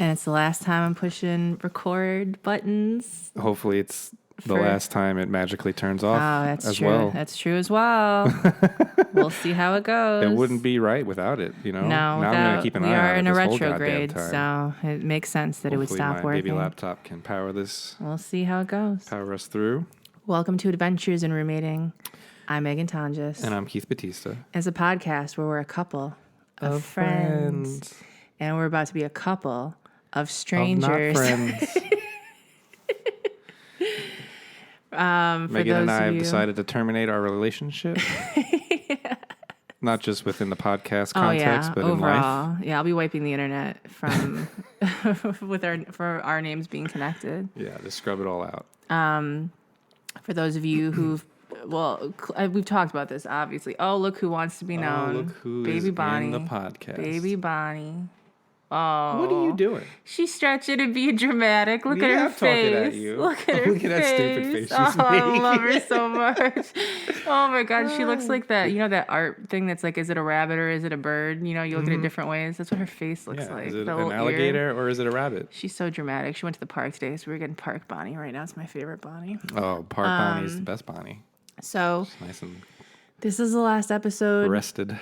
And it's the last time I'm pushing record buttons. Hopefully it's the last time it magically turns off. Oh, that's as true. Well. That's true as well. We'll see how it goes. It wouldn't be right without it, you know? No, now I'm going to keep an eye on it. We are in a this whole retrograde, goddamn time. so it makes sense that it would stop Hopefully my baby working. laptop can power this. We'll see how it goes. Power us through. Welcome to Adventures in Roommating. I'm Megan Tonjes. And I'm Keith Batista. It's a podcast where we're a couple of friends. And we're about to be a couple of strangers. Of not friends. Megan and I have decided to terminate our relationship. Yeah. Not just within the podcast context, but overall. in life. Yeah, I'll be wiping the internet from for our names being connected. Yeah, just scrub it all out. For those of you who've we've talked about this, obviously. Oh, look who wants to be known. Look who Baby is Bonnie. in the podcast. Baby Bonnie. Oh. What are you doing? She's stretching and being dramatic. Look at her face. At you. Look at her face. Look at that stupid face she's I making. love her so much. Oh my God, she looks like that. You know that art thing that's like, is it a rabbit or is it a bird? You know, you look at it different ways. That's what her face looks like. Is it the an alligator or is it a rabbit? She's so dramatic. She went to the park today, so we were getting Park Bonnie right now. It's my favorite Bonnie. Oh, Park Bonnie is the best Bonnie. So It's nice and this is the last episode rested.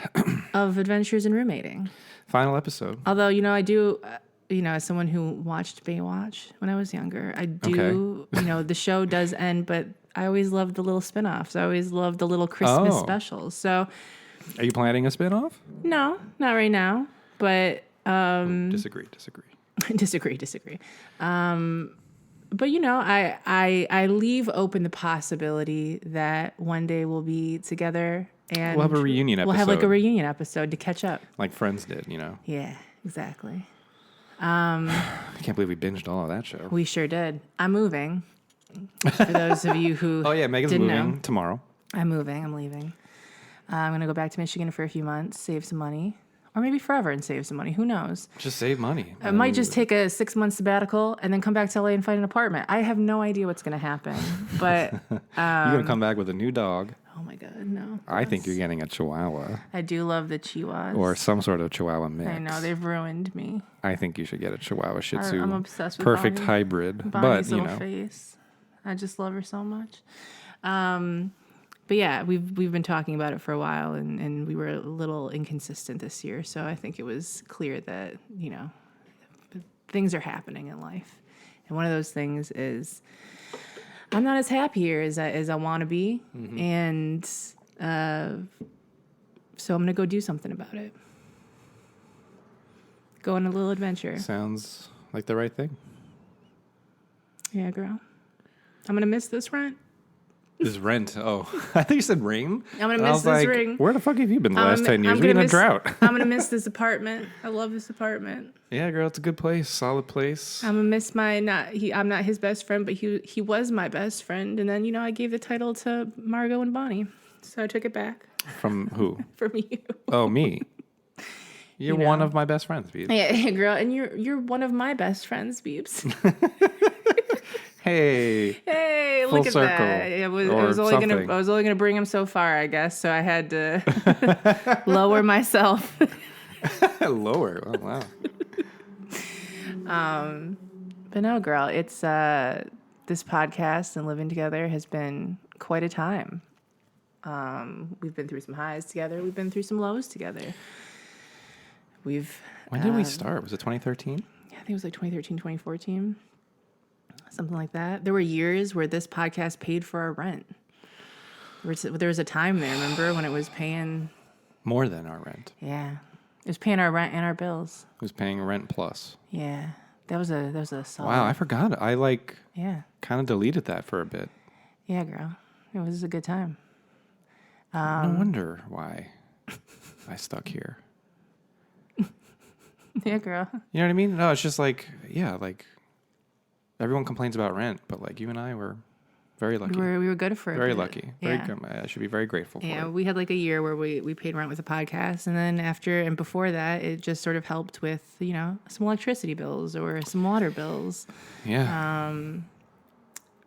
of Adventures in Roommating. Final episode. Although, you know, I do, as someone who watched Baywatch when I was younger, I do, the show does end, but I always loved the little spinoffs. I always loved the little Christmas specials. So, are you planning a spinoff? No, not right now, but Disagree. disagree. But I leave open the possibility that one day we'll be together and we'll have a reunion episode. We'll have like a reunion episode to catch up, like Friends did. Yeah, exactly. I can't believe we binged all of that show. We sure did. I'm moving. For those of you who Megan's didn't moving know, tomorrow. I'm moving. I'm leaving. I'm gonna go back to Michigan for a few months, save some money. Or maybe forever and save some money. Who knows? Just save money. I might just take a 6-month sabbatical and then come back to LA and find an apartment. I have no idea what's going to happen. But you're going to come back with a new dog. Oh my God, no. I think you're getting a Chihuahua. I do love the Chihuahuas. Or some sort of Chihuahua mix. I know, they've ruined me. I think you should get a Chihuahua Shih Tzu. I'm obsessed with perfect Bonnie. hybrid. Bonnie's but, little face. I just love her so much. But yeah, we've been talking about it for a while, and we were a little inconsistent this year. So I think it was clear that, things are happening in life. And one of those things is I'm not as happy here as I want to be. Mm-hmm. And so I'm going to go do something about it. Go on a little adventure. Sounds like the right thing. Yeah, girl. I'm going to miss this rent. This rent. Oh, I think you said rain. I'm going to miss this ring. Where the fuck have you been the last 10 years? We're in a drought. I'm going to miss this apartment. I love this apartment. Yeah, girl, it's a good place. Solid place. I'm going to miss I'm not his best friend, but he was my best friend. And then, I gave the title to Margot and Bonnie. So I took it back. From who? From you. Oh, me. You're one of my best friends, Beebs. Yeah, girl, and you're one of my best friends, Beebs. Hey, look at circle, that. I was only gonna bring him so far, I guess. So I had to lower myself. Lower. Oh, wow. But no, girl, it's this podcast and living together has been quite a time. We've been through some highs together. We've been through some lows together. When did we start? Was it 2013? Yeah, I think it was like 2013, 2014. Something like that. There were years where this podcast paid for our rent. There was a time there, remember, when it was paying... More than our rent. Yeah. It was paying our rent and our bills. It was paying rent plus. Yeah. That was a solid... Wow, I forgot. I kind of deleted that for a bit. Yeah, girl. It was a good time. No wonder why I stuck here. Yeah, girl. You know what I mean? No, it's just everyone complains about rent, but you and I were very lucky. We were good for it. Very lucky. Very good. I should be very grateful for it. Yeah, we had a year where we paid rent with the podcast, and then before that, it just sort of helped with, some electricity bills or some water bills. Yeah.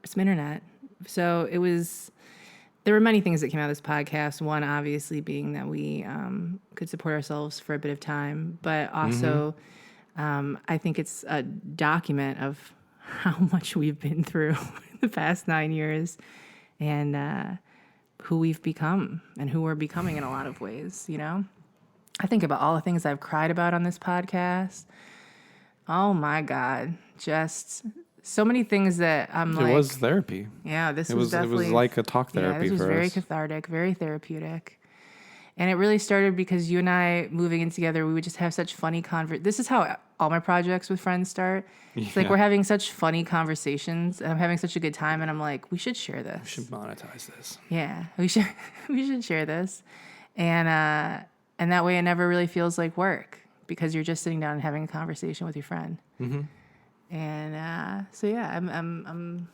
Some internet. So there were many things that came out of this podcast. One, obviously, being that we could support ourselves for a bit of time, but also I think it's a document of how much we've been through the past 9 years and who we've become and who we're becoming in a lot of ways, you know? I think about all the things I've cried about on this podcast. Oh my God. Just so many things that I'm like... It was therapy. Yeah, this was definitely... It was like a talk therapy for us. Yeah, this was very cathartic, very therapeutic. And it really started because you and I moving in together, we would just have such funny This is how all my projects with friends start. It's like we're having such funny conversations. And I'm having such a good time. And I'm like, we should share this. We should monetize this. Yeah, we should share this. And that way it never really feels like work because you're just sitting down and having a conversation with your friend. Mm-hmm. And so, yeah, I'm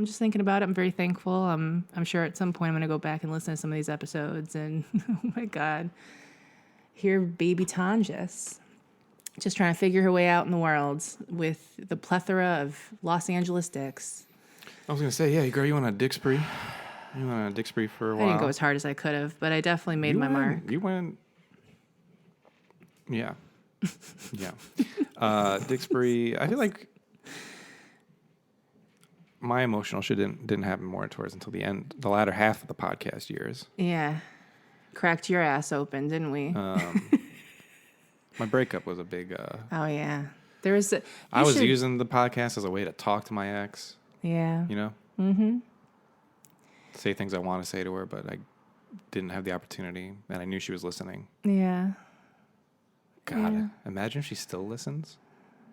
just thinking about it. I'm very thankful. I'm sure at some point I'm going to go back and listen to some of these episodes and, oh my God, hear baby Tanjas just trying to figure her way out in the world with the plethora of Los Angeles dicks. I was going to say, yeah, girl, you went on a dick spree? You went on a dick spree for a while? I didn't go as hard as I could have, but I definitely made my mark. You went... Yeah. Yeah. Dick spree, I feel like... My emotional shit didn't happen more towards until the latter half of the podcast years. Yeah. Cracked your ass open, didn't we? My breakup was a big... oh, yeah. There was... I was using the podcast as a way to talk to my ex. Yeah. You know? Mm-hmm. Say things I want to say to her, but I didn't have the opportunity, and I knew she was listening. Yeah. God, Imagine if she still listens.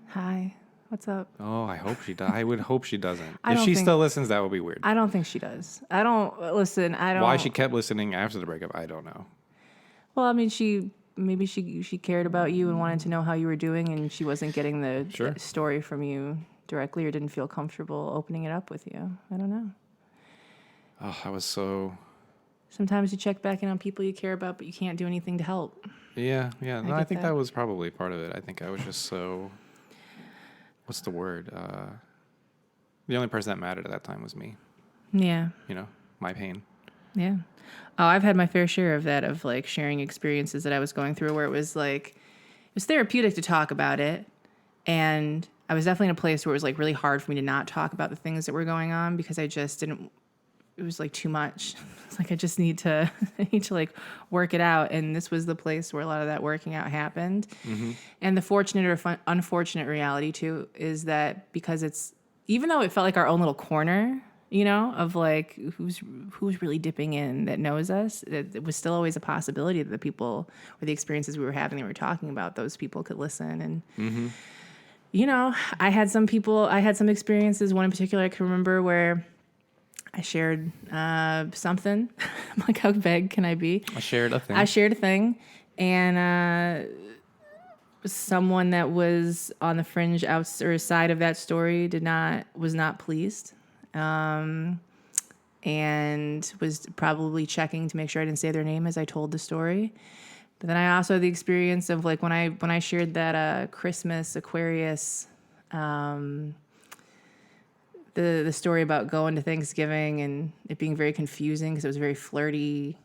Hi. What's up? Oh, I hope she does. I would hope she doesn't. If she still listens, that would be weird. I don't think she does. I don't... Why she kept listening after the breakup, I don't know. Well, I mean, maybe she cared about you and wanted to know how you were doing, and she wasn't getting the story from you directly or didn't feel comfortable opening it up with you. I don't know. Oh, I was so... Sometimes you check back in on people you care about, but you can't do anything to help. Yeah. No, I think that was probably part of it. I think I was just so... What's the word? The only person that mattered at that time was me. Yeah. You know, my pain. Yeah. Oh, I've had my fair share of that, of like sharing experiences that I was going through where it was like, it was therapeutic to talk about it. And I was definitely in a place where it was like really hard for me to not talk about the things that were going on because I just didn't, it was like too much. It's like, I need to like work it out. And this was the place where a lot of that working out happened. Mm-hmm. And the fortunate or unfortunate reality too, is that because it's, even though it felt like our own little corner, you know, of like who's really dipping in that knows us, it was still always a possibility that the people or the experiences we were having that we were talking about, those people could listen. And, you know, I had some experiences, one in particular I can remember where I shared something. I'm like, how vague can I be? I shared a thing. And someone that was on the fringe or side of that story was not pleased. And was probably checking to make sure I didn't say their name as I told the story. But then I also had the experience of like when I shared that Christmas Aquarius the story about going to Thanksgiving and it being very confusing because it was very flirty.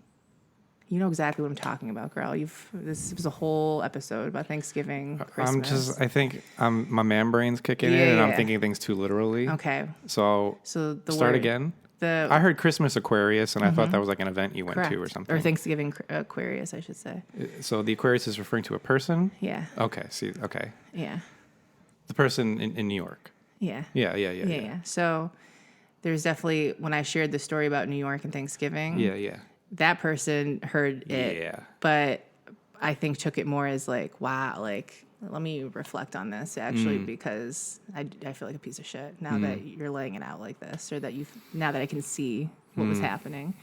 You know exactly what I'm talking about, girl. This was a whole episode about Thanksgiving, Christmas. I think my man brain's kicking in and I'm thinking things too literally. Okay. So the start again. I heard Christmas Aquarius and I thought that was like an event you went to or something. Or Thanksgiving Aquarius, I should say. So the Aquarius is referring to a person? Yeah. Okay. Okay. Yeah. The person in New York. Yeah. Yeah. So there's definitely, when I shared the story about New York and Thanksgiving. Yeah. That person heard it. Yeah. But I think took it more as like, wow, like, let me reflect on this actually because I feel like a piece of shit now that you're laying it out like this, or now that I can see what was happening.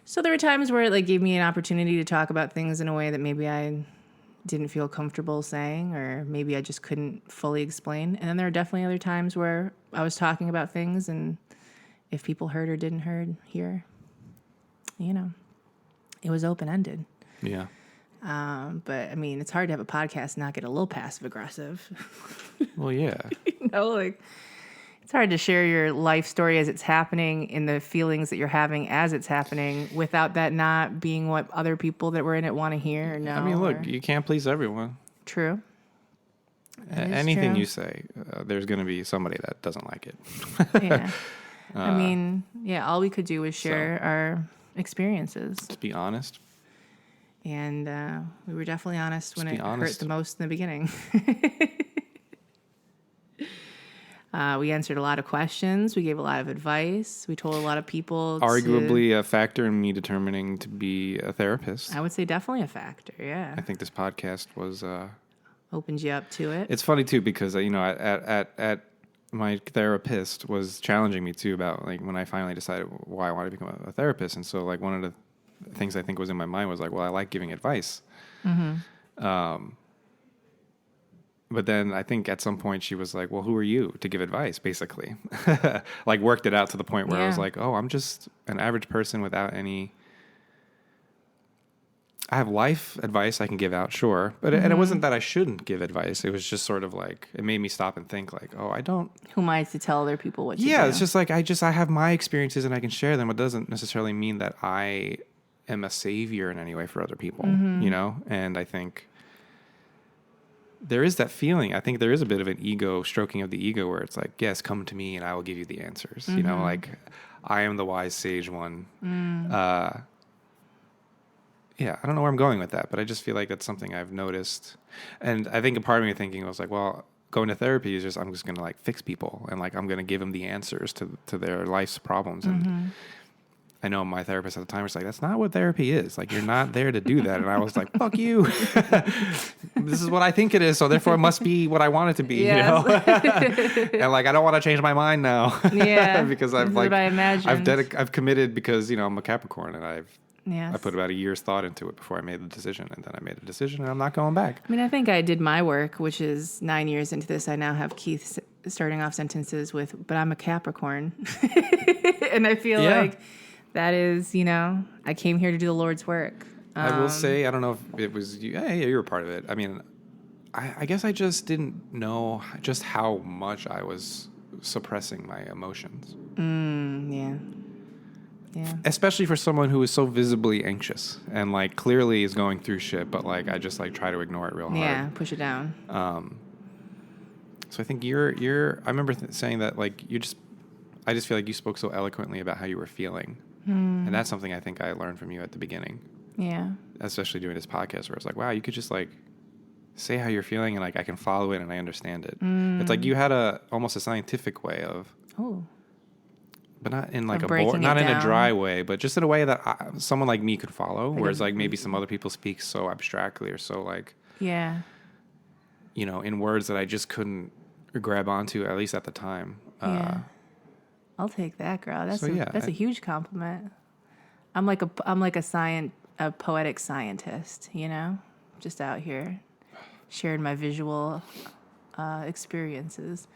So there were times where it like gave me an opportunity to talk about things in a way that maybe I didn't feel comfortable saying, or maybe I just couldn't fully explain. And then there are definitely other times where I was talking about things, and if people heard or didn't hear, you know, it was open-ended. Yeah. But I mean, it's hard to have a podcast and not get a little passive aggressive. Well, yeah. You know, like it's hard to share your life story as it's happening and the feelings that you're having as it's happening without that not being what other people that were in it want to hear or know. I mean, look, you can't please everyone. True. Anything you say, there's going to be somebody that doesn't like it. Yeah. I mean, yeah, all we could do was share our experiences. To be honest. And we were definitely honest when it hurt the most in the beginning. We answered a lot of questions. We gave a lot of advice. We told a lot of people. Arguably a factor in me determining to be a therapist. I would say definitely a factor, yeah. I think this podcast was... opened you up to it. It's funny, too, because, at my therapist was challenging me, too, about, like, when I finally decided why I wanted to become a therapist. And so, like, one of the things I think was in my mind was, like, well, I like giving advice. Mm-hmm. But then I think at some point she was like, well, who are you to give advice, basically? Like, worked it out to the point where I was like, oh, I'm just an average person without any... I have life advice I can give out, sure. But and it wasn't that I shouldn't give advice. It was just sort of like, it made me stop and think like, oh, I don't... Who am I to tell other people what to do? Yeah, it's just like, I have my experiences and I can share them. It doesn't necessarily mean that I am a savior in any way for other people, you know? And I think there is that feeling. I think there is a bit of an ego, stroking of the ego where it's like, yes, come to me and I will give you the answers. You know, like, I am the wise sage one. Yeah, I don't know where I'm going with that, but I just feel like that's something I've noticed. And I think a part of me thinking was like, well, going to therapy is just, I'm just going to like fix people and like, I'm going to give them the answers to their life's problems. And I know my therapist at the time was like, that's not what therapy is. Like, you're not there to do that. And I was like, fuck you. This is what I think it is. So therefore it must be what I want it to be, you know? And like, I don't want to change my mind now. Yeah. Because I've like, I've committed because, you know, I'm a Capricorn and I put about a year's thought into it before I made the decision. And then I made a decision and I'm not going back. I mean, I think I did my work, which is 9 years into this. I now have Keith starting off sentences with, but I'm a Capricorn. And I feel like that is, you know, I came here to do the Lord's work. I will say, I don't know if it was you. Yeah, you were part of it. I mean, I guess I just didn't know just how much I was suppressing my emotions. Yeah. Especially for someone who is so visibly anxious and like clearly is going through shit, but like I just like try to ignore it real hard. Yeah, push it down. So I think you're. I remember saying that like I just feel like you spoke so eloquently about how you were feeling, and that's something I think I learned from you at the beginning. Yeah. Especially doing this podcast where it's like, wow, you could just like say how you're feeling and like I can follow it and I understand it. It's like you had almost a scientific way of. Oh. But not in like not in a dry way, but just in a way that someone like me could follow. Whereas like maybe some other people speak so abstractly or so like, you know, in words that I just couldn't grab onto, at least at the time. I'll take that, girl. That's a huge compliment. I'm like a poetic scientist, you know, just out here sharing my visual experiences.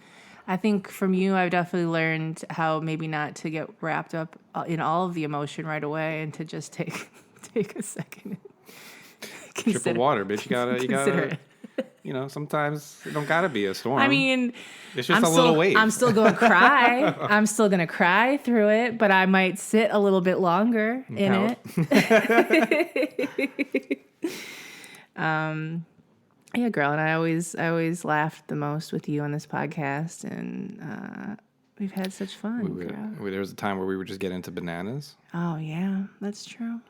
I think from you, I've definitely learned how maybe not to get wrapped up in all of the emotion right away and to just take a second. Drip of water, bitch. You gotta. You know, sometimes it don't gotta be a storm. I mean, it's just a little wave. I'm still gonna cry. I'm still gonna cry through it, but I might sit a little bit longer in it. Yeah, girl, and I always laughed the most with you on this podcast, and we've had such fun. There was a time where we would just get into bananas. Oh yeah, that's true.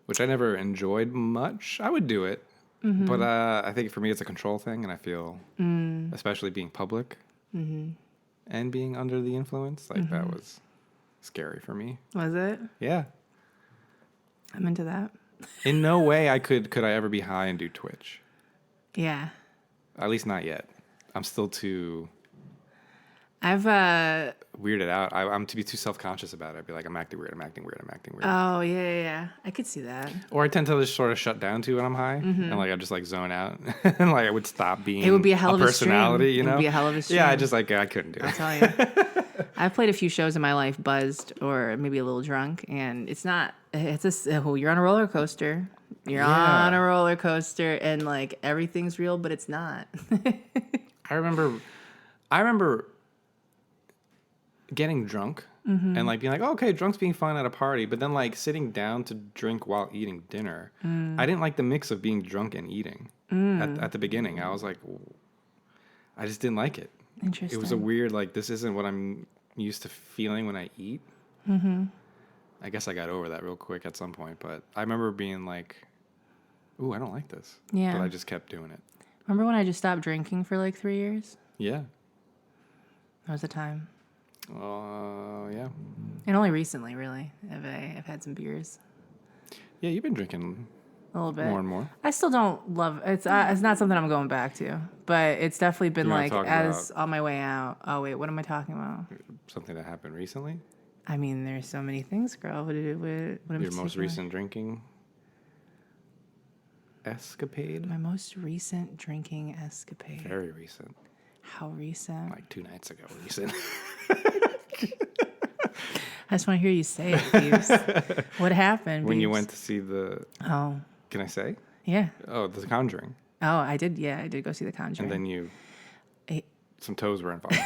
Which I never enjoyed much. I would do it, but I think for me it's a control thing, and I feel, especially being public and being under the influence, like that was scary for me. Was it? Yeah. I'm into that. In no way could I ever be high and do Twitch. Yeah. At least not yet. I'm still too... I've weirded out. I'm to be too self-conscious about it. I'd be like, I'm acting weird. Oh, yeah. I could see that. Or I tend to just sort of shut down too when I'm high. And like I just like zone out. And like I would stop being it would be a hell of a personality, you know? It would be a hell of a stream. Yeah, I couldn't do it. I'll tell you. I've played a few shows in my life buzzed or maybe a little drunk, and you're on a roller coaster. You're on a roller coaster, and like everything's real, but it's not. I remember getting drunk and like being like, oh, okay, drunk's being fun at a party, but then like sitting down to drink while eating dinner. I didn't like the mix of being drunk and eating at the beginning. I was like, I just didn't like it. Interesting. It was a weird, like, this isn't what I'm used to feeling when I eat. I guess I got over that real quick at some point, but I remember being like, ooh, I don't like this. Yeah. But I just kept doing it. Remember when I just stopped drinking for like 3 years? Yeah. That was the time. Yeah. And only recently, really, I've had some beers. Yeah, you've been drinking A little bit. more and more. I still don't love it's not something I'm going back to, but it's definitely been You wanna like talk as on my way out. Oh wait, what am I talking about? Something that happened recently? I mean, there's so many things, girl. What Your most recent drinking escapade? My most recent drinking escapade. Very recent. How recent? Like 2 nights ago recent. I just want to hear you say it, Beebs. What happened, When you Beebs? went to see the... Oh. Can I say? Yeah. Oh, The Conjuring. Oh, I did. Yeah, I did go see The Conjuring. And then I- some toes were involved.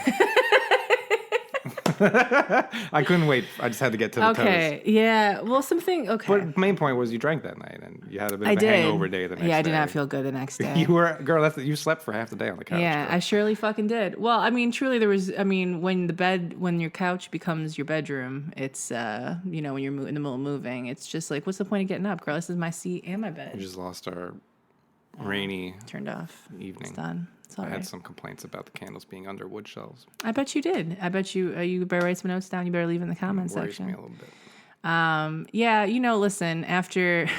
I couldn't wait. I just had to get to the toes. Okay. Yeah. Well, something. Okay. But the main point was you drank that night and you had a bit of a did. hangover day the next day. Yeah, I did not feel good the next day. You were, girl, you slept for half the day on the couch. Yeah, girl. I surely fucking did. Well, I mean, truly, when your couch becomes your bedroom, it's, when you're in the middle of moving, it's just like, what's the point of getting up, girl? This is my seat and my bed. We just lost our rainy Turned off. evening. It's done. It's all I right. had some complaints about the candles being under wood shelves. I bet you did. I bet you better write some notes down. You better leave in the comments It worries section. me a little bit. Yeah, listen, after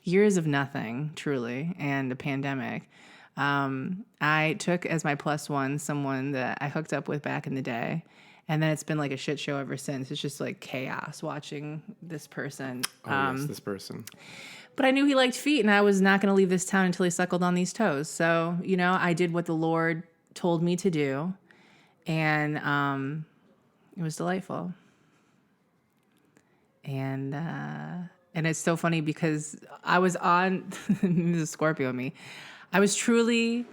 years of nothing, truly, and a pandemic, I took as my plus one someone that I hooked up with back in the day. And then it's been like a shit show ever since. It's just like chaos watching this person. Yes, this person. But I knew he liked feet, and I was not going to leave this town until he suckled on these toes. So, I did what the Lord told me to do, and it was delightful. And it's so funny because I was on this is Scorpio in me. I was truly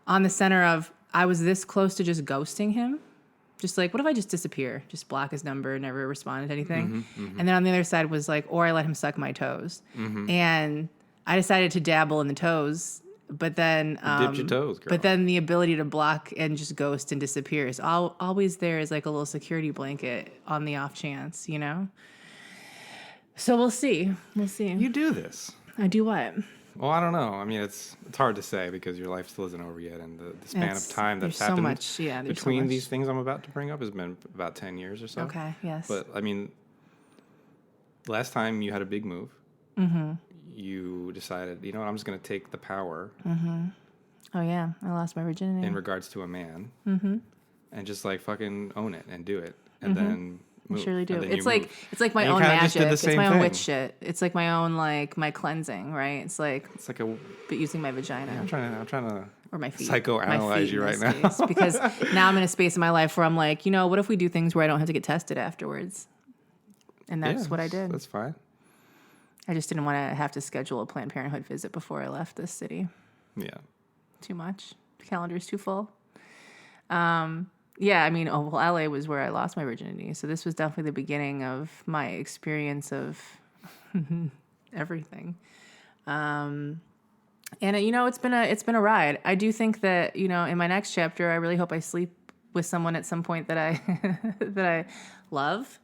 on the center of I was this close to just ghosting him. Just like, what if I just disappear? Just block his number, never respond to anything. And then on the other side was like, or I let him suck my toes. And I decided to dabble in the toes, but then Dipped your toes, girl. But then the ability to block and just ghost and disappear is always there as like a little security blanket on the off chance, So we'll see. You do this. I do what? Well, I don't know. I mean, it's hard to say because your life still isn't over yet, and the span of time that's happened between these things I'm about to bring up has been about 10 years or so. Okay, yes. But, I mean, last time you had a big move. You decided, you know what, I'm just going to take the power Oh, yeah. I lost my virginity. in regards to a man and just, like, fucking own it and do it. And then move. I surely do. And then It's you like move. it's like my And you own kinda just magic. did the It's same my own thing. witch shit. It's like my own my cleansing, right? It's like but using my vagina I'm trying to or my feet. psychoanalyze My feet you in right this now. case. Because now I'm in a space in my life where I'm like, what if we do things where I don't have to get tested afterwards? And that's what I did. That's fine. I just didn't want to have to schedule a Planned Parenthood visit before I left this city. Yeah. Too much. The calendar's too full. Yeah, I mean, LA was where I lost my virginity. So this was definitely the beginning of my experience of everything. And it's been a ride. I do think that, in my next chapter, I really hope I sleep with someone at some point that I love,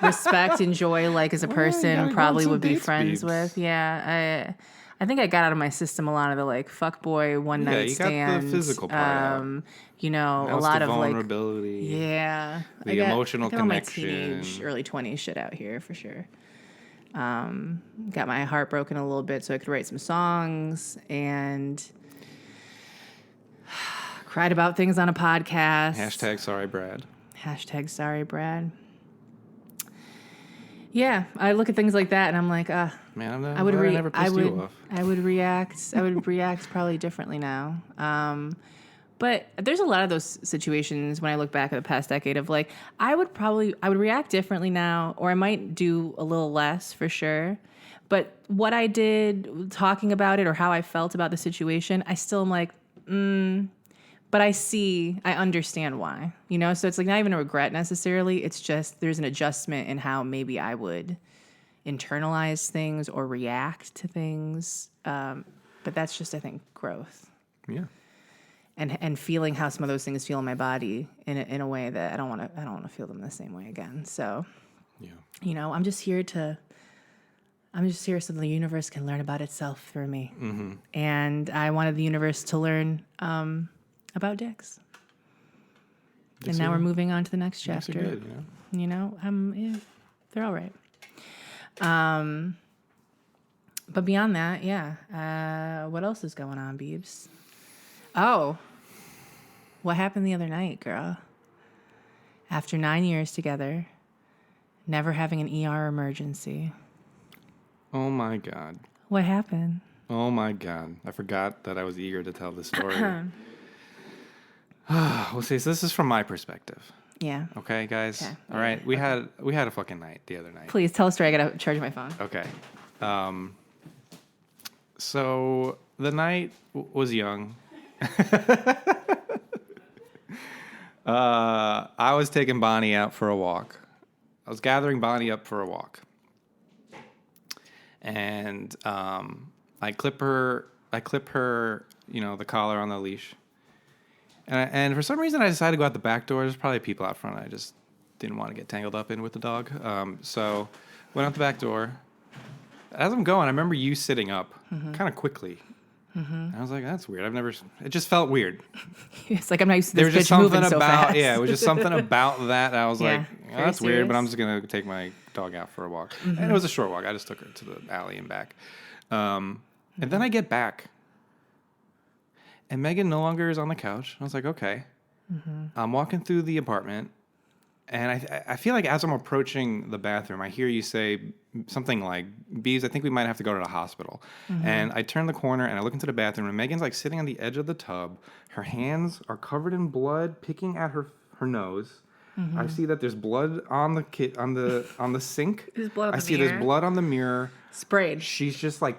respect, enjoy, like as a person, probably would be friends with. Yeah, I think I got out of my system a lot of the like fuck boy one night stand. Yeah, you got the physical part out. A lot of vulnerability. like yeah, The emotional I got connection. All my teenage, early 20s shit out here for sure. Got my heart broken a little bit so I could write some songs and cried about things on a podcast. #sorry Brad. #sorry Brad. Yeah, I look at things like that and I'm like, man, I would never pissed you off. I would react probably differently now. But there's a lot of those situations when I look back at the past decade of like, I would react differently now, or I might do a little less for sure. But what I did talking about it or how I felt about the situation, I still am like, but I understand why, So it's like not even a regret necessarily. It's just there's an adjustment in how maybe I would internalize things or react to things. But that's just, I think, growth. Yeah. and feeling how some of those things feel in my body in a way that I don't want to feel them the same way again. So, I'm just here so the universe can learn about itself through me. Mm-hmm. And I wanted the universe to learn about dicks. And now we're moving on to the next chapter. Dicks are good, they're all right. But beyond that, what else is going on, Beebs? Oh, what happened the other night, girl? After 9 years together, never having an ER emergency. Oh, my God. What happened? Oh, my God. I forgot that I was eager to tell the story. We'll see. So this is from my perspective. Yeah. Okay, guys? Okay. All right. We had a fucking night the other night. Please, tell a story. I got to charge my phone. Okay. So the night was young. I was taking Bonnie out for a walk. I was gathering Bonnie up for a walk. And I clip her, the collar on the leash. And for some reason, I decided to go out the back door. There's probably people out front I just didn't want to get tangled up in with the dog. So went out the back door. As I'm going, I remember you sitting up kind of quickly. Mm-hmm. I was like, that's weird. It just felt weird. It's like, I'm not used to this bitch moving so fast. Yeah, it was just something about that. I was like, that's serious. weird, but I'm just going to take my dog out for a walk. Mm-hmm. And it was a short walk. I just took her to the alley and back. And then I get back. And Megan no longer is on the couch. I was like, okay. Mm-hmm. I'm walking through the apartment. And I feel like as I'm approaching the bathroom, I hear you say something like, Bees, I think we might have to go to the hospital. Mm-hmm. And I turn the corner and I look into the bathroom and Megan's like sitting on the edge of the tub. Her hands are covered in blood, picking at her nose. Mm-hmm. I see that there's blood on the sink. There's blood on the mirror. There's blood on the mirror. Sprayed. She's just like,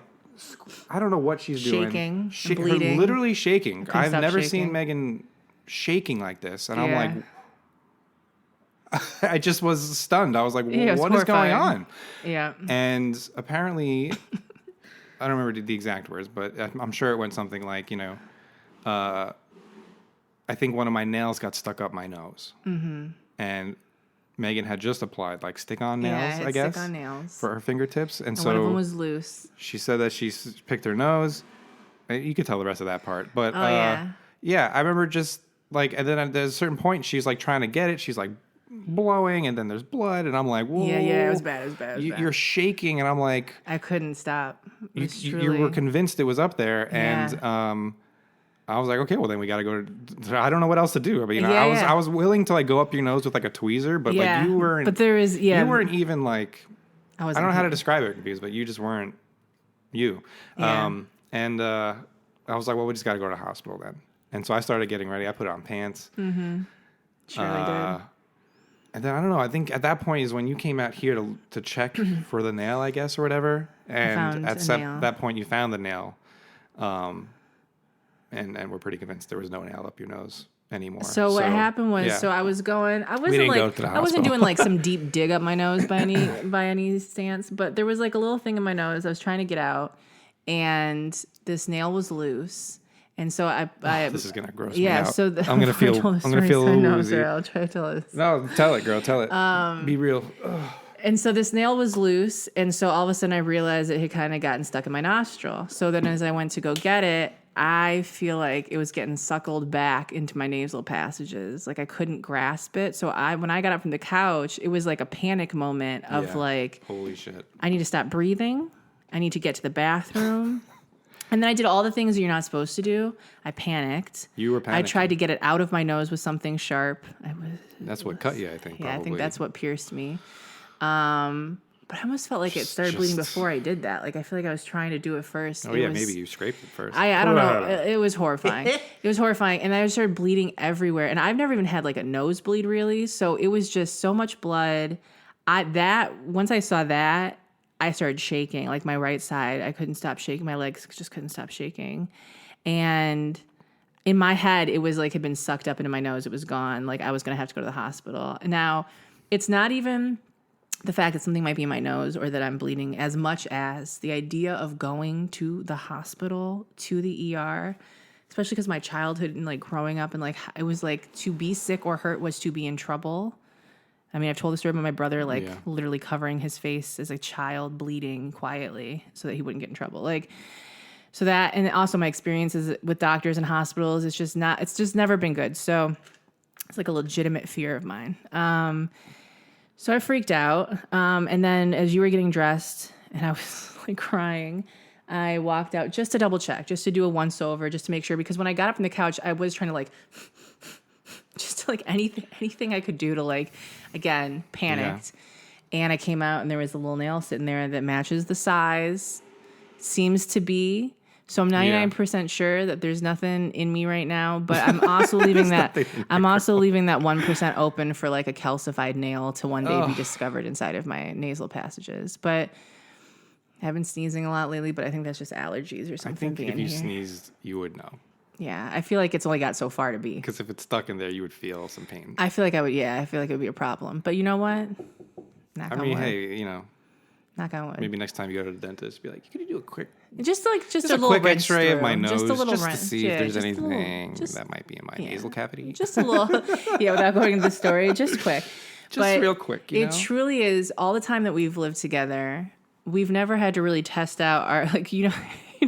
I don't know what she's doing. Shaking, bleeding. Literally shaking. I've never seen Megan shaking like this. And I'm like, I just was stunned. I was like, what is going on? Yeah. And apparently, I don't remember the exact words, but I'm sure it went something like, I think one of my nails got stuck up my nose. Mm-hmm. And Megan had just applied like stick-on nails, I guess, stick-on nails for her fingertips. And so one of them was loose. She said that she picked her nose. You could tell the rest of that part. But yeah, I remember just like, and then at a certain point, she's like trying to get it. She's like, blowing, and then there's blood, and I'm like, whoa. Yeah, it was bad. You're shaking, and I'm like... I couldn't stop. You were convinced it was up there, and I was like, okay, well, then we got to go to... I don't know what else to do. I mean, I was willing to, like, go up your nose with, like, a tweezer, but, like, you weren't... But there is, You weren't even, like... I don't know how to describe it, but you just weren't you. Yeah. And I was like, well, we just got to go to the hospital then. And so I started getting ready. I put on pants. Mm-hmm. Surely did. And then, I don't know, I think at that point is when you came out here to check for the nail, I guess, or whatever. And at that point, you found the nail. And we're pretty convinced there was no nail up your nose anymore. So what happened was, I was going, I wasn't doing like some deep dig up my nose by any stance, but there was like a little thing in my nose I was trying to get out, and this nail was loose. And so this is gonna gross me out. So I'm gonna feel a little woozy. I'll try to tell it. No, tell it, girl. Tell it. Be real. Ugh. And so this nail was loose, and so all of a sudden I realized it had kind of gotten stuck in my nostril. So then as I went to go get it, I feel like it was getting suckled back into my nasal passages. Like I couldn't grasp it. So when I got up from the couch, it was like a panic moment of like, holy shit. I need to stop breathing. I need to get to the bathroom. And then I did all the things that you're not supposed to do. I panicked. You were panicking. I tried to get it out of my nose with something sharp. That's what cut you, I think. Yeah, probably. I think that's what pierced me. But I almost felt like it started bleeding before I did that. Like I feel like I was trying to do it first. Maybe you scraped it first. I don't know. It was horrifying. It was horrifying, and I started bleeding everywhere. And I've never even had like a nosebleed really, so it was just so much blood. Once I saw that, I started shaking, like my right side. I couldn't stop shaking. My legs just couldn't stop shaking. And in my head, it was like it had been sucked up into my nose. It was gone. Like I was going to have to go to the hospital. Now, it's not even the fact that something might be in my nose or that I'm bleeding as much as the idea of going to the hospital, to the ER, especially because my childhood and like growing up and like it was like to be sick or hurt was to be in trouble. I mean, I've told the story about my brother like literally covering his face as a child, bleeding quietly so that he wouldn't get in trouble. Like, so that, and also my experiences with doctors and hospitals, it's just never been good. So it's like a legitimate fear of mine. So I freaked out. And then as you were getting dressed and I was like crying, I walked out just to double check, just to do a once over, just to make sure, because when I got up from the couch, I was trying to like, just like anything I could do to like, again, panicked. Yeah. And I came out and there was a little nail sitting there that matches the size, seems to be. So I'm 99% sure that there's nothing in me right now, but I'm also leaving that 1% open for like a calcified nail to one day be discovered inside of my nasal passages. But I've been sneezing a lot lately, but I think that's just allergies or something. I think if you sneezed, you would know. Yeah, I feel like it's only got so far to be. Because if it's stuck in there, you would feel some pain. I feel like I feel like it would be a problem. But you know what? Knock on wood. Hey, you know. Knock on wood. Maybe next time you go to the dentist, be like, could you do a quick... Just a little quick x-ray of my nose, just a little just to see if there's anything that might be in my nasal cavity. Just a little, without going into the story, just quick. Just real quick, you know? It truly is, all the time that we've lived together, we've never had to really test out our, like, you know,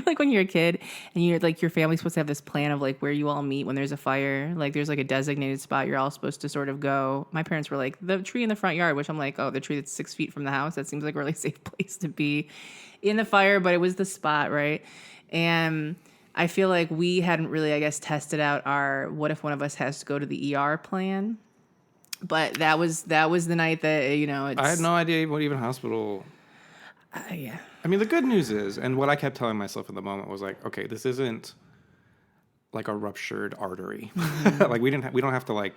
like when you're a kid and you're like, your family's supposed to have this plan of like where you all meet when there's a fire. Like there's like a designated spot you're all supposed to sort of go. My parents were like, the tree in the front yard, which I'm like, oh, the tree that's 6 feet from the house. That seems like a really safe place to be in the fire, but it was the spot, right? And I feel like we hadn't really, I guess, tested out our what if one of us has to go to the ER plan. But that was the night that, you know, I had no idea what even hospital... yeah. I mean, the good news is, and what I kept telling myself in the moment was like, okay, this isn't like a ruptured artery. Mm-hmm. Like we don't have to like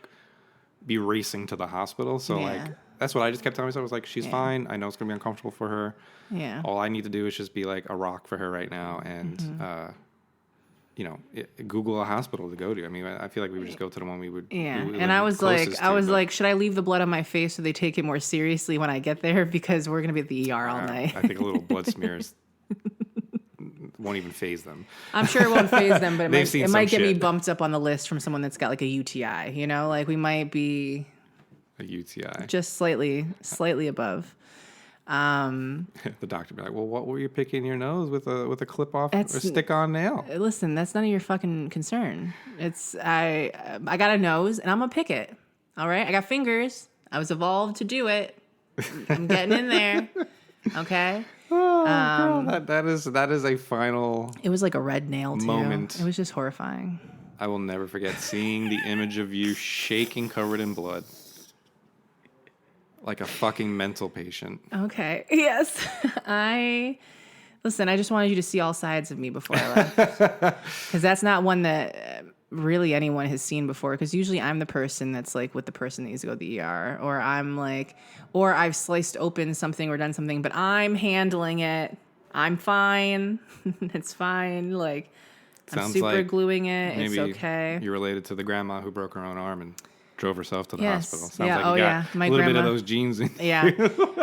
be racing to the hospital. So like, that's what I just kept telling myself. I was like, she's fine. I know it's gonna be uncomfortable for her. Yeah. All I need to do is just be like a rock for her right now, and you know, Google a hospital to go to. I mean, I feel like we would just go to the one we would. Yeah, and I was like, should I leave the blood on my face so they take it more seriously when I get there, because we're gonna be at the ER all night. I think a little blood smears won't even faze them. I'm sure it won't faze them, but it might get me bumped up on the list from someone that's got like a UTI. You know, like we might be a UTI, just slightly above. The doctor be like, well, what were you picking your nose with a clip off or stick on nail? Listen, that's none of your fucking concern. I got a nose and I'm gonna pick it. All right, I got fingers. I was evolved to do it. I'm getting in there. Okay. Oh, girl, that is a final. It was like a red nail too. Moment. It was just horrifying. I will never forget seeing the image of you shaking, covered in blood. Like a fucking mental patient. Okay. Yes. Listen, I just wanted you to see all sides of me before I left. Because that's not one that really anyone has seen before. Because usually I'm the person that's like with the person that needs to go to the ER. Or or I've sliced open something or done something, but I'm handling it. I'm fine. It's fine. Like, I'm super gluing it. It's okay. You're related to the grandma who broke her own arm and drove herself to the hospital. Sounds like you got my a little grandma, bit of those genes in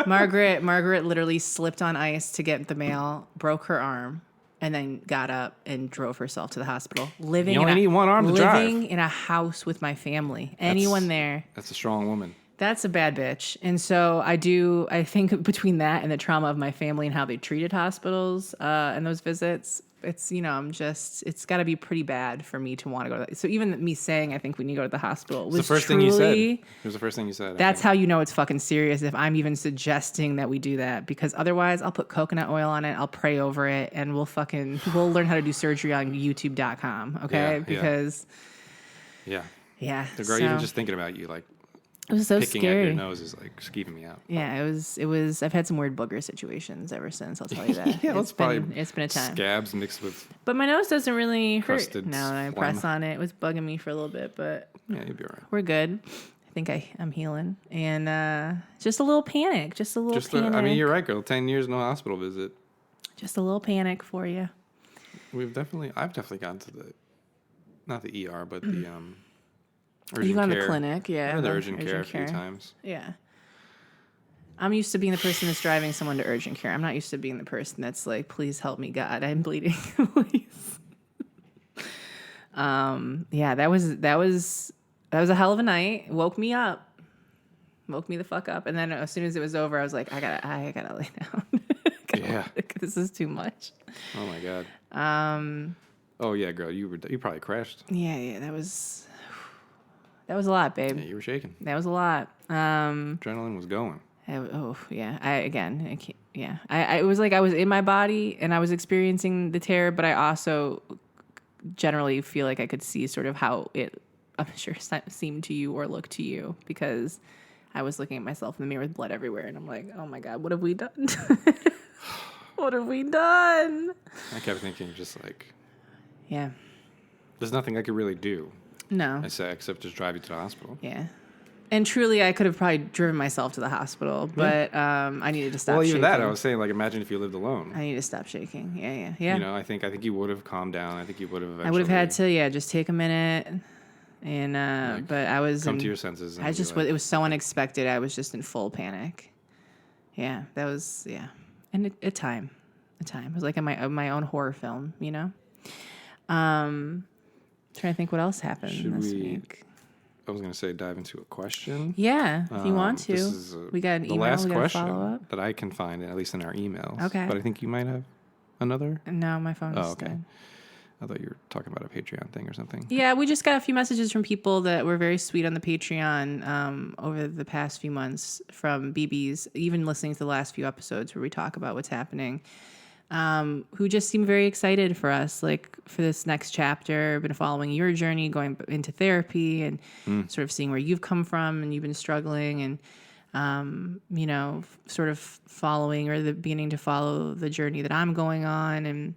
Margaret literally slipped on ice to get the mail, broke her arm, and then got up and drove herself to the hospital. Living need one arm to drive. Living in a house with my family. Anyone there. That's a strong woman. That's a bad bitch. And so I think between that and the trauma of my family and how they treated hospitals and those visits, it's, you know, it's got to be pretty bad for me to want to go to that. So even me saying I think we need to go to the hospital was the first thing you said. It was the first thing you said. That's how you know it's fucking serious if I'm even suggesting that we do that, because otherwise I'll put coconut oil on it, I'll pray over it, and we'll learn how to do surgery on youtube.com, okay? Because yeah. The girl, so, even just thinking about you, like, it was so picking scary. at your nose is like skeeving me out. Yeah, it was. I've had some weird booger situations ever since. I'll tell you that. It's been a time. Scabs mixed with. But my nose doesn't really hurt now that I phlegm. press on it. It was bugging me for a little bit, but yeah, you'll be all right. We're good. I think I'm healing, and just a little panic. Just a little panic. I mean, you're right, girl. 10 years no hospital visit. Just a little panic for you. I've definitely gone to not the ER, but the urgent You've gone to care. the clinic, yeah. The urgent care a few times. Yeah. I'm used to being the person that's driving someone to urgent care. I'm not used to being the person that's like, please help me, God, I'm bleeding. Please. Yeah, that was a hell of a night. Woke me the fuck up. And then as soon as it was over, I was like, I gotta lay down. Yeah. This is too much. Oh my God. Oh yeah, girl, you probably crashed. Yeah, that was a lot, babe. Yeah, you were shaking. That was a lot. Adrenaline was going. Yeah. I can't. Yeah. I it was like I was in my body and I was experiencing the terror, but I also generally feel like I could see sort of how it, I'm sure, seemed to you or looked to you, because I was looking at myself in the mirror with blood everywhere, and I'm like, oh my God, what have we done? What have we done? I kept thinking, just like, yeah, there's nothing I could really do. No. I say, except just drive you to the hospital. Yeah. And truly, I could have probably driven myself to the hospital, but I needed to stop shaking. Well, even that, I was saying, like, imagine if you lived alone. I need to stop shaking. Yeah. You know, I think you would have calmed down. I think you would have eventually... I would have had to, just take a minute. And, but I was... Come to your senses. And it was so unexpected. I was just in full panic. Yeah, that was, yeah. And a time. It was like in my own horror film, you know? Trying to think what else happened this week. I was going to say dive into a question. Yeah, if you want to. We got an email. The last we got question follow-up that I can find, at least in our emails. Okay. But I think you might have another. No, my phone's okay. dead. I thought you were talking about a Patreon thing or something. Yeah, we just got a few messages from people that were very sweet on the Patreon over the past few months, from BBs, even listening to the last few episodes where we talk about what's happening, who just seem very excited for us, like for this next chapter. Been following your journey, going into therapy, and sort of seeing where you've come from, and you've been struggling, and you know, sort of following or beginning to follow the journey that I'm going on, and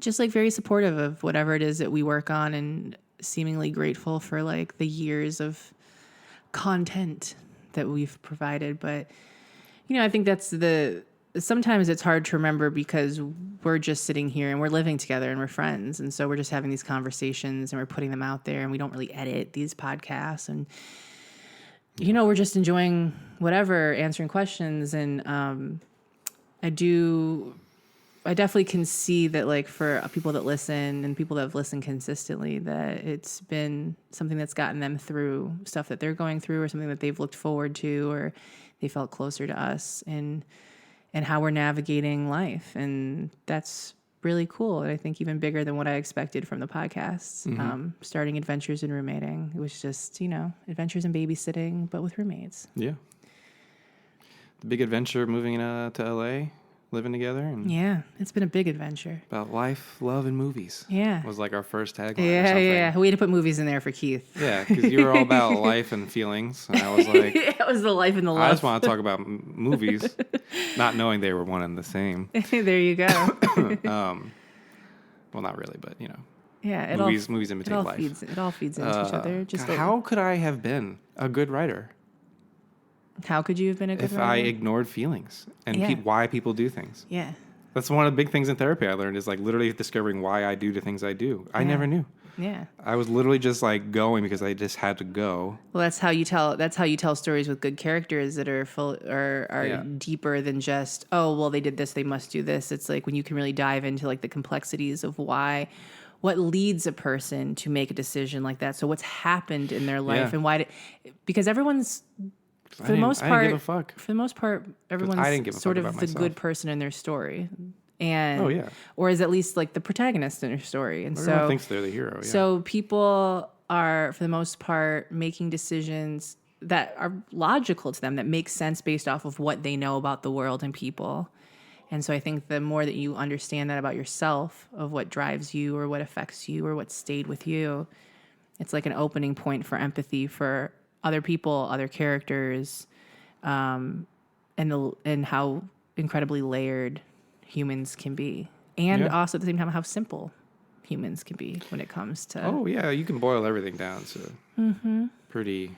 just like very supportive of whatever it is that we work on, and seemingly grateful for like the years of content that we've provided. But, you know, I think sometimes it's hard to remember because we're just sitting here and we're living together and we're friends. And so we're just having these conversations and we're putting them out there, and we don't really edit these podcasts. And, you know, we're just enjoying whatever, answering questions. And I definitely can see that, like, for people that listen and people that have listened consistently, that it's been something that's gotten them through stuff that they're going through, or something that they've looked forward to, or they felt closer to us, and how we're navigating life. And that's really cool. And I think even bigger than what I expected from the podcasts. Starting Adventures in Roommating. It was just, you know, adventures in babysitting, but with roommates. Yeah. The big adventure moving to LA, living together. And yeah, it's been a big adventure. About life, love, and movies. Yeah. Was like our first tagline. Yeah. We had to put movies in there for Keith. Yeah, because you were all about life and feelings. And I was like... It was the life and the love. I just want to talk about movies, not knowing they were one and the same. There you go. Well, not really, but, you know. Yeah, movies imitate life. It all feeds into each other. How could I have been a good writer? How could you have been a good writer? If I ignored feelings and why people do things. Yeah. That's one of the big things in therapy I learned, is like literally discovering why I do the things I do. I never knew. Yeah. I was literally just like going because I just had to go. Well, that's how you tell stories with good characters that are deeper than just, oh, well, they did this, they must do this. It's like when you can really dive into like the complexities of what leads a person to make a decision like that. So what's happened in their life and because everyone's, for the most part, everyone's sort of the good person in their story. And or is at least like the protagonist in her story. And everyone thinks they're the hero. Yeah. So people are, for the most part, making decisions that are logical to them, that make sense based off of what they know about the world and people. And so I think the more that you understand that about yourself, of what drives you or what affects you or what stayed with you, it's like an opening point for empathy for other people, other characters, and how incredibly layered humans can be, and also at the same time how simple humans can be when it comes to... Oh yeah, you can boil everything down to pretty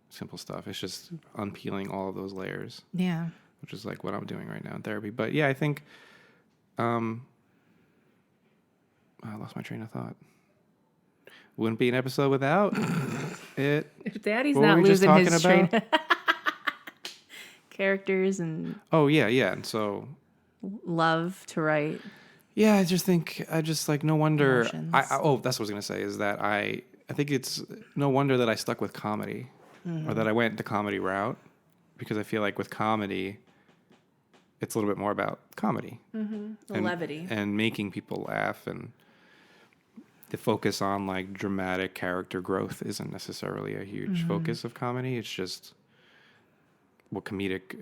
simple stuff. It's just unpeeling all of those layers. Yeah. Which is like what I'm doing right now in therapy. But yeah, I think I lost my train of thought. Wouldn't be an episode without it. If Daddy's not losing his train. Characters and... Oh yeah. And so... love to write. Yeah, I just like, no wonder. Emotions. That's what I was going to say, is that I think it's no wonder that I stuck with comedy, or that I went the comedy route, because I feel like with comedy, it's a little bit more about comedy. The levity. And making people laugh, and the focus on like dramatic character growth isn't necessarily a huge focus of comedy. It's just what comedic,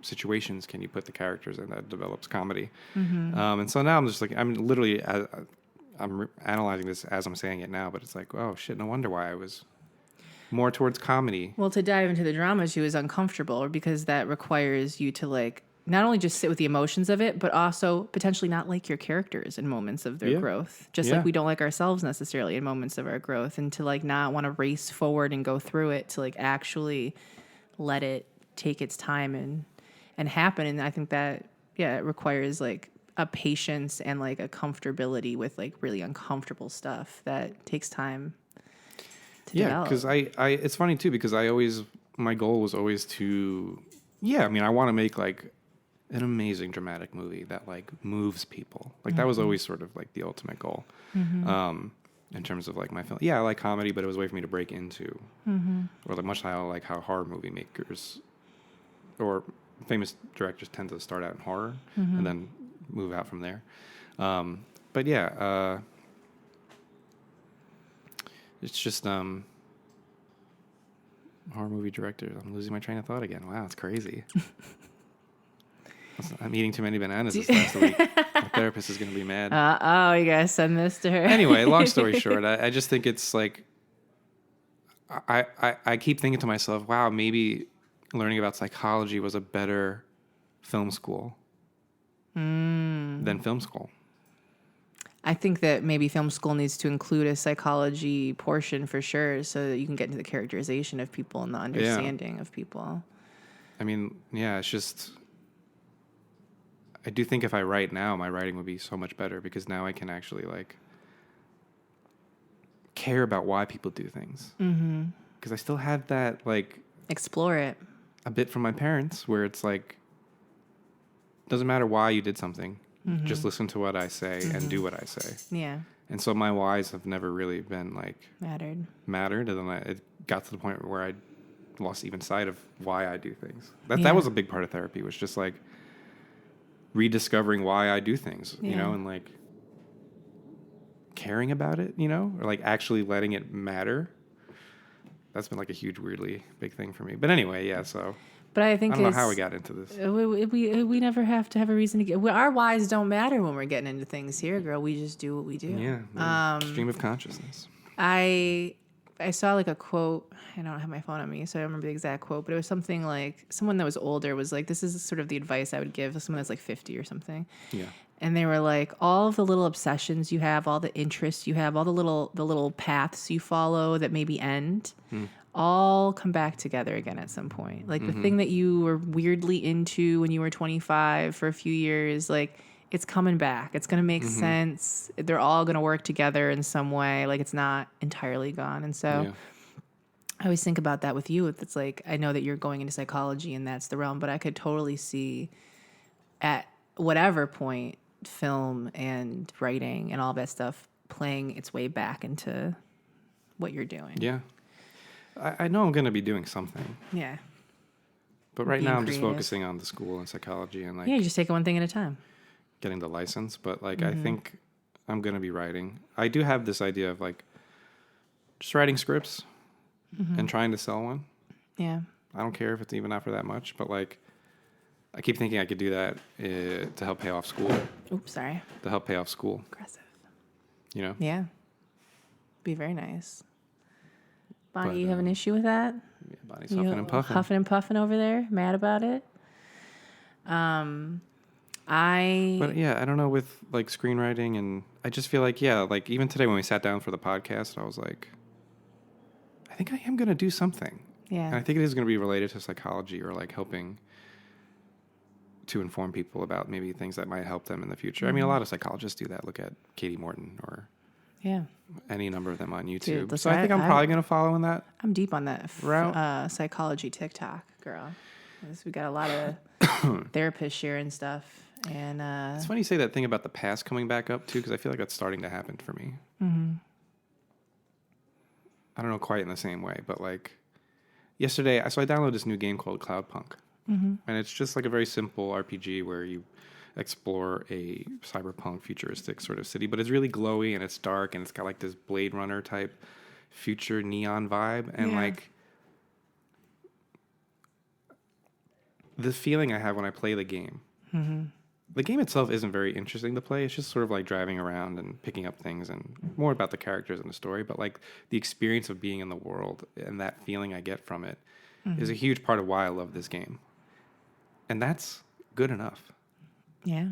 situations can you put the characters in that develops comedy. And so now I'm just like, I'm analyzing this as I'm saying it now, but it's like, oh shit, no wonder why I was more towards comedy. Well, to dive into the drama too is uncomfortable, because that requires you to like not only just sit with the emotions of it, but also potentially not like your characters in moments of their growth. Just like we don't like ourselves necessarily in moments of our growth, and to like not want to race forward and go through it, to like actually let it take its time and happen. And I think that, it requires like a patience and like a comfortability with like really uncomfortable stuff that takes time to develop. Because I it's funny too, because my goal was always to, I want to make like an amazing dramatic movie that like moves people. Like that was always sort of like the ultimate goal. In terms of like my film. Yeah, I like comedy, but it was a way for me to break into, or like much like how horror movie makers or famous directors tend to start out in horror and then move out from there. But yeah, it's just horror movie directors. I'm losing my train of thought again. Wow, it's crazy. I'm eating too many bananas this last week. My therapist is going to be mad. You guys send this to her. Anyway, long story short, I just think it's like, I keep thinking to myself, wow, maybe learning about psychology was a better film school than film school. I think that maybe film school needs to include a psychology portion for sure, so that you can get into the characterization of people and the understanding of people. I mean, it's just, I do think if I write now, my writing would be so much better, because now I can actually like care about why people do things. Because I still have that like explore it a bit from my parents, where it's like, doesn't matter why you did something, just listen to what I say and do what I say. Yeah. And so my whys have never really been like mattered, and then it got to the point where I lost even sight of why I do things. That was a big part of therapy, was just like rediscovering why I do things, and like caring about it, or like actually letting it matter. That's been like a huge, weirdly big thing for me. But anyway, so. But I think I don't know how we got into this. We never have to have a reason to get. Our whys don't matter when we're getting into things here, girl. We just do what we do. Yeah. Stream of consciousness. I saw like a quote. I don't have my phone on me, so I don't remember the exact quote, but it was something like, someone that was older was like, this is sort of the advice I would give to someone that's like 50 or something. Yeah. And they were like, all of the little obsessions you have, all the interests you have, all the little paths you follow that maybe end, all come back together again at some point. Like the thing that you were weirdly into when you were 25 for a few years, like it's coming back. It's going to make sense. They're all going to work together in some way. Like it's not entirely gone. And so I always think about that with you. It's like, I know that you're going into psychology and that's the realm, but I could totally see at whatever point film and writing and all that stuff playing its way back into what you're doing. Yeah. I know I'm going to be doing something. Yeah. But right now I'm just focusing on the school and psychology and like... Yeah, you just take it one thing at a time. Getting the license. But like, I think I'm going to be writing. I do have this idea of like just writing scripts and trying to sell one. Yeah. I don't care if it's even not for that much, but like, I keep thinking I could do that to help pay off school. Oops, sorry. To help pay off school. Aggressive. Yeah. Be very nice. Bonnie, you have an issue with that? Yeah, Bonnie's huffing and puffing. Huffing and puffing over there, mad about it. But yeah, I don't know, with like screenwriting, and I just feel like, like even today when we sat down for the podcast, I was like, I think I am going to do something. Yeah. And I think it is going to be related to psychology, or like helping to inform people about maybe things that might help them in the future. I mean, a lot of psychologists do that. Look at Katie Morton or any number of them on YouTube. Dude, so I think I'm probably going to follow in that. I'm deep on that route. Psychology TikTok, girl. We got a lot of therapists sharing stuff. And it's funny you say that thing about the past coming back up too, because I feel like that's starting to happen for me. I don't know quite in the same way, but like yesterday, I downloaded this new game called Cloudpunk, and it's just like a very simple RPG where you explore a cyberpunk futuristic sort of city, but it's really glowy and it's dark and it's got like this Blade Runner type future neon vibe, and like the feeling I have when I play the game. The game itself isn't very interesting to play. It's just sort of like driving around and picking up things and more about the characters and the story. But like the experience of being in the world and that feeling I get from it is a huge part of why I love this game. And that's good enough. Yeah.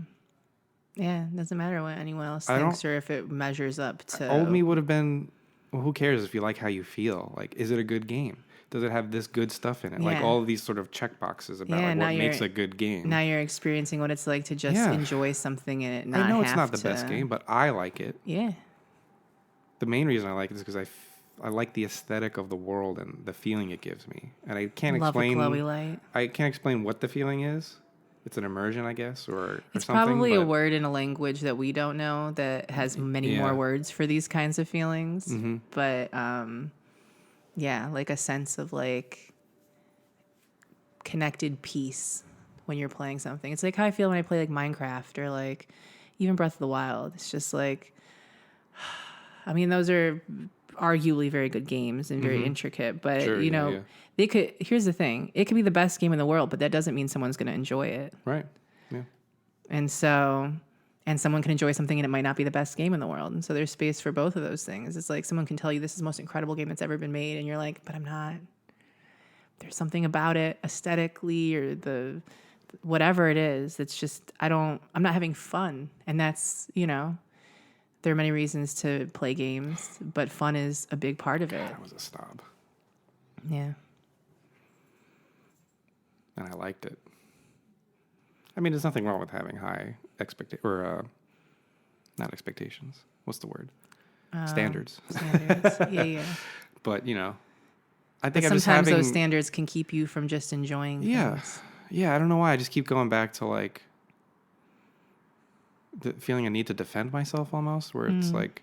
Yeah. It doesn't matter what anyone else thinks or if it measures up to. Old me would have been, well, who cares if you like how you feel? Like, is it a good game? Does it have this good stuff in it? Like all of these sort of check boxes about like what makes a good game. Now you're experiencing what it's like to just enjoy something in it. I know it's not the best game, but I like it. Yeah. The main reason I like it is because I like the aesthetic of the world and the feeling it gives me. And I can't explain. Love a glowy light. I can't explain what the feeling is. It's an immersion, I guess, or it's something. Probably a word in a language that we don't know that has many more words for these kinds of feelings. But yeah, like a sense of like connected peace when you're playing something. It's like how I feel when I play like Minecraft or like even Breath of the Wild. It's just like, I mean, those are arguably very good games and very intricate, but they could, here's the thing. It could be the best game in the world, but that doesn't mean someone's going to enjoy it. Right. Yeah. And so, and someone can enjoy something and it might not be the best game in the world. And so there's space for both of those things. It's like someone can tell you this is the most incredible game that's ever been made. And you're like, but I'm not. There's something about it aesthetically or the whatever it is. It's just, I'm not having fun. And that's, there are many reasons to play games, but fun is a big part of it. That was a snob. Yeah. And I liked it. I mean, there's nothing wrong with having high not expectations. What's the word? Standards. Standards. Yeah. But, I think sometimes those standards can keep you from just enjoying things. Yeah, I don't know why. I just keep going back to, like, the feeling I need to defend myself almost, where it's like,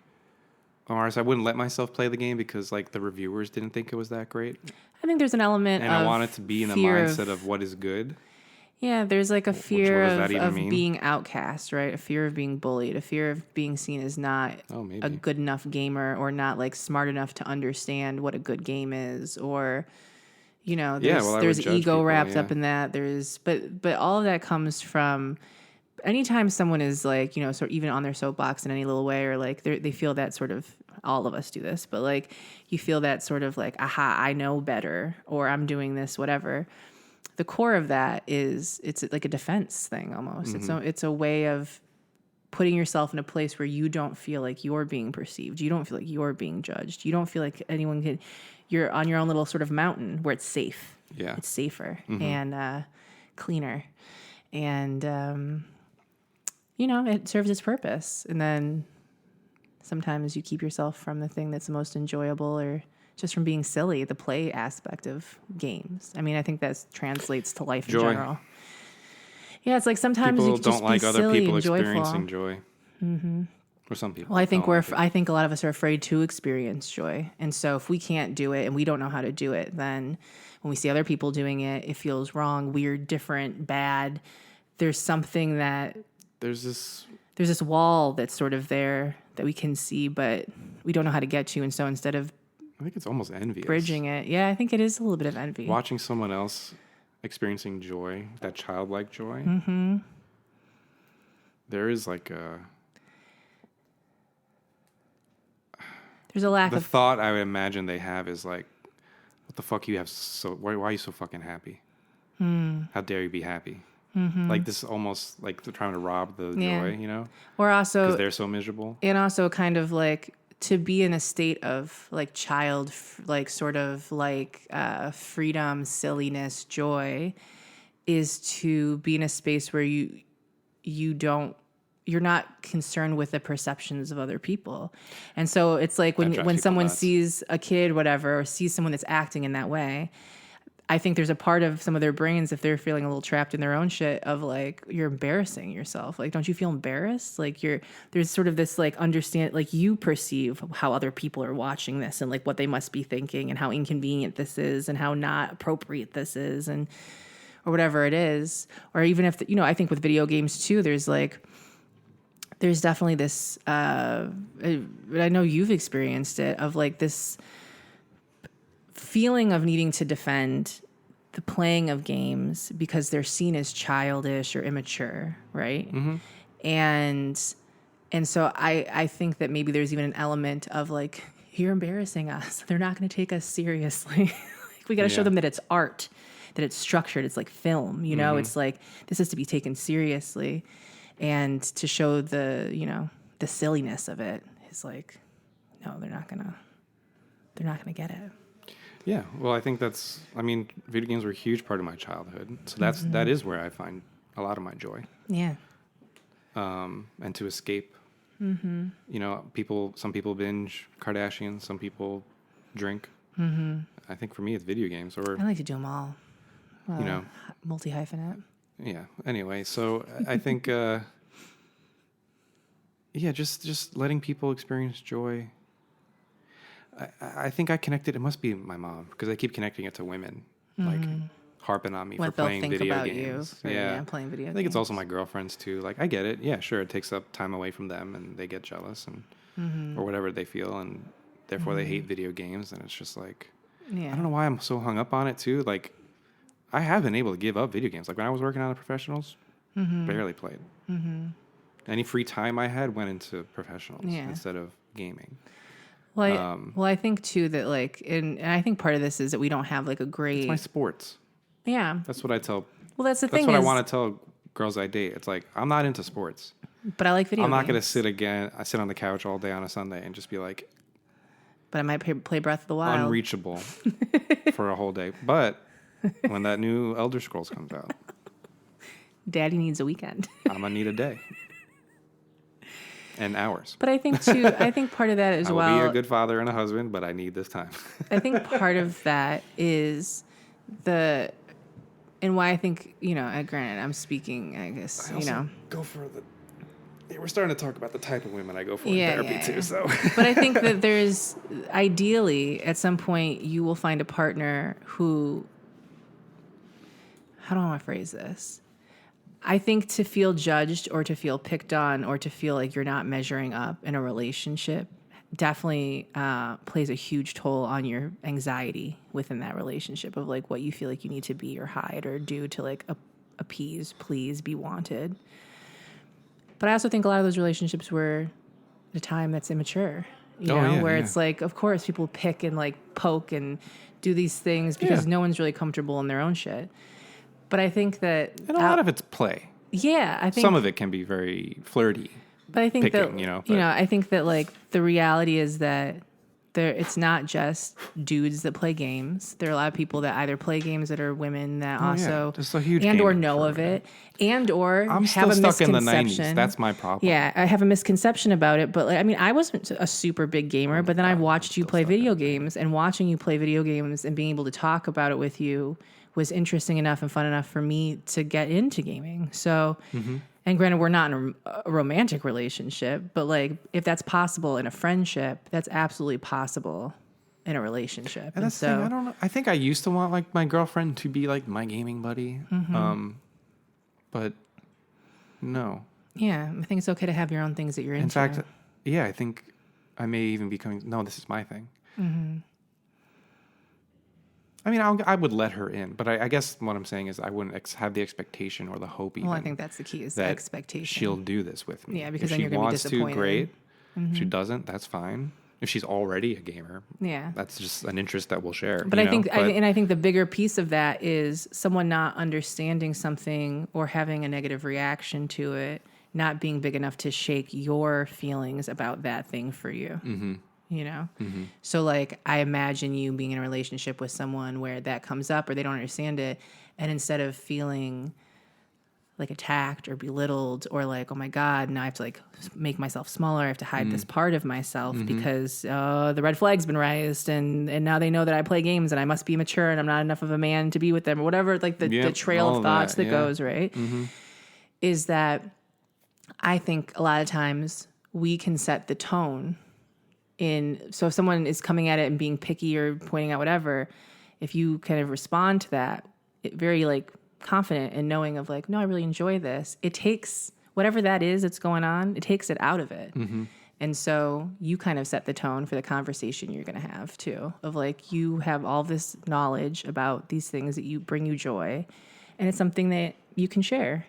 or I wouldn't let myself play the game because, like, the reviewers didn't think it was that great. I think there's an element and I want it to be in the mindset of what is good. Yeah, there's like a fear of being outcast, right? A fear of being bullied, a fear of being seen as not a good enough gamer or not like smart enough to understand what a good game is, or there's ego wrapped up in that. But all of that comes from anytime someone is like, sort of even on their soapbox in any little way, or like they feel that sort of, all of us do this, but like you feel that sort of like, aha, I know better, or I'm doing this, whatever. The core of that is it's like a defense thing almost. It's a way of putting yourself in a place where you don't feel like you're being perceived. You don't feel like you're being judged. You don't feel like anyone can. You're on your own little sort of mountain where it's safe. Yeah, it's safer and cleaner, and it serves its purpose. And then sometimes you keep yourself from the thing that's the most enjoyable, or just from being silly, the play aspect of games. I mean, I think that translates to life in general. Yeah, it's like sometimes people you can just don't like be other silly people and joyful. Experiencing joy. Or some people. Well, I think I think a lot of us are afraid to experience joy, and so if we can't do it and we don't know how to do it, then when we see other people doing it, it feels wrong, weird, different, bad. There's something that there's this wall that's sort of there that we can see, but we don't know how to get to, and so instead of I think it's almost envious. Bridging it. Yeah, I think it is a little bit of envy. Watching someone else experiencing joy, that childlike joy. There is like there's a lack of... The thought I would imagine they have is like, what the fuck you have why are you so fucking happy? How dare you be happy? Like this almost like they're trying to rob the joy, Or also... Because they're so miserable. And also kind of like... to be in a state of like child, like sort of like freedom, silliness, joy, is to be in a space where you're not concerned with the perceptions of other people. And so it's like when someone sees a kid, whatever, or sees someone that's acting in that way, I think there's a part of some of their brains, if they're feeling a little trapped in their own shit, of like, you're embarrassing yourself. Like, don't you feel embarrassed? Like, there's sort of this like understand, like you perceive how other people are watching this and like what they must be thinking and how inconvenient this is and how not appropriate this is and or whatever it is. Or even if, I think with video games too, there's definitely this, I know you've experienced it, of like this feeling of needing to defend the playing of games because they're seen as childish or immature, right? Mm-hmm. And so I think that maybe there's even an element of like, you're embarrassing us. They're not going to take us seriously. Like, we got to show them that it's art, that it's structured. It's like film, It's like, this is to be taken seriously. And to show the silliness of it is like, no, they're not going to get it. Yeah, well, I think video games were a huge part of my childhood. So that is where I find a lot of my joy. Yeah. And to escape. Mm-hmm. Some people binge Kardashians, some people drink. Mm-hmm. I think for me, it's video games. Or I like to do them all. Multi-hyphenate. Yeah. Anyway, so I think, just letting people experience joy. I think I connected. It must be my mom because I keep connecting it to women, like harping on me for playing video games. Playing video games. I think it's also my girlfriends too. Like, I get it. Yeah, sure. It takes up time away from them, and they get jealous and or whatever they feel, and therefore they hate video games. And it's just like, I don't know why I'm so hung up on it too. Like, I have been able to give up video games. Like when I was working on the professionals, barely played. Mm-hmm. Any free time I had went into professionals instead of gaming. Well, I think too that like, and I think part of this is that we don't have like a great. It's my sports. Yeah. That's what I tell. Well, that's the thing. That's what I want to tell girls I date. It's like, I'm not into sports. But I like video games. I'm not going to sit on the couch all day on a Sunday and just be like. But I might play Breath of the Wild. Unreachable for a whole day. But when that new Elder Scrolls comes out. Daddy needs a weekend. I'm going to need a day. And hours. But I think too, part of that as well. I will be a good father and a husband, but I need this time. I think part of that is and why I think, granted, I'm speaking, I guess, go for we're starting to talk about the type of women I go for in therapy too. So, but I think that there's ideally at some point you will find a partner who, how do I want to phrase this? I think to feel judged or to feel picked on or to feel like you're not measuring up in a relationship definitely plays a huge toll on your anxiety within that relationship of like what you feel like you need to be or hide or do to like appease, please, be wanted. But I also think a lot of those relationships were the time that's immature, where it's like, of course, people pick and like poke and do these things because no one's really comfortable in their own shit. But I think that... And a lot of it's play. Yeah, I think... Some of it can be very flirty. But I think picking, I think that like the reality is that it's not just dudes that play games. There are a lot of people that either play games that are women that also... Just a huge and or know of it. And or I'm have still a stuck in the misconception. 90s. That's my problem. Yeah, I have a misconception about it. But like, I mean, I wasn't a super big gamer, but then I watched you play video games. And watching you play video games and being able to talk about it with you was interesting enough and fun enough for me to get into gaming. So, and granted, we're not in a romantic relationship, but like if that's possible in a friendship, that's absolutely possible in a relationship. And that's the thing, I don't know. I think I used to want like my girlfriend to be like my gaming buddy, but no. Yeah, I think it's okay to have your own things that you're into. In fact, yeah, I think I may even be coming. No, this is my thing. Mm-hmm. I mean, I would let her in, but I guess what I'm saying is I wouldn't have the expectation or the hope even. Well, I think that's the key is the expectation. She'll do this with me. Yeah, because if then you're going to be disappointed. If she wants to, great. If she doesn't, that's fine. If she's already a gamer, that's just an interest that we'll share. But I think the bigger piece of that is someone not understanding something or having a negative reaction to it, not being big enough to shake your feelings about that thing for you. Mm-hmm. So like I imagine you being in a relationship with someone where that comes up or they don't understand it, and instead of feeling like attacked or belittled or like, oh my God, now I have to like make myself smaller. I have to hide this part of myself because the red flag's been raised and now they know that I play games and I must be mature and I'm not enough of a man to be with them or whatever, like the trail of thoughts that goes, right? Is that I think a lot of times we can set the tone so if someone is coming at it and being picky or pointing out whatever, if you kind of respond to that, very like confident and knowing of like, no, I really enjoy this. It takes whatever that is that's going on, it takes it out of it. And so you kind of set the tone for the conversation you're going to have too, of like, you have all this knowledge about these things that you bring you joy, and it's something that you can share.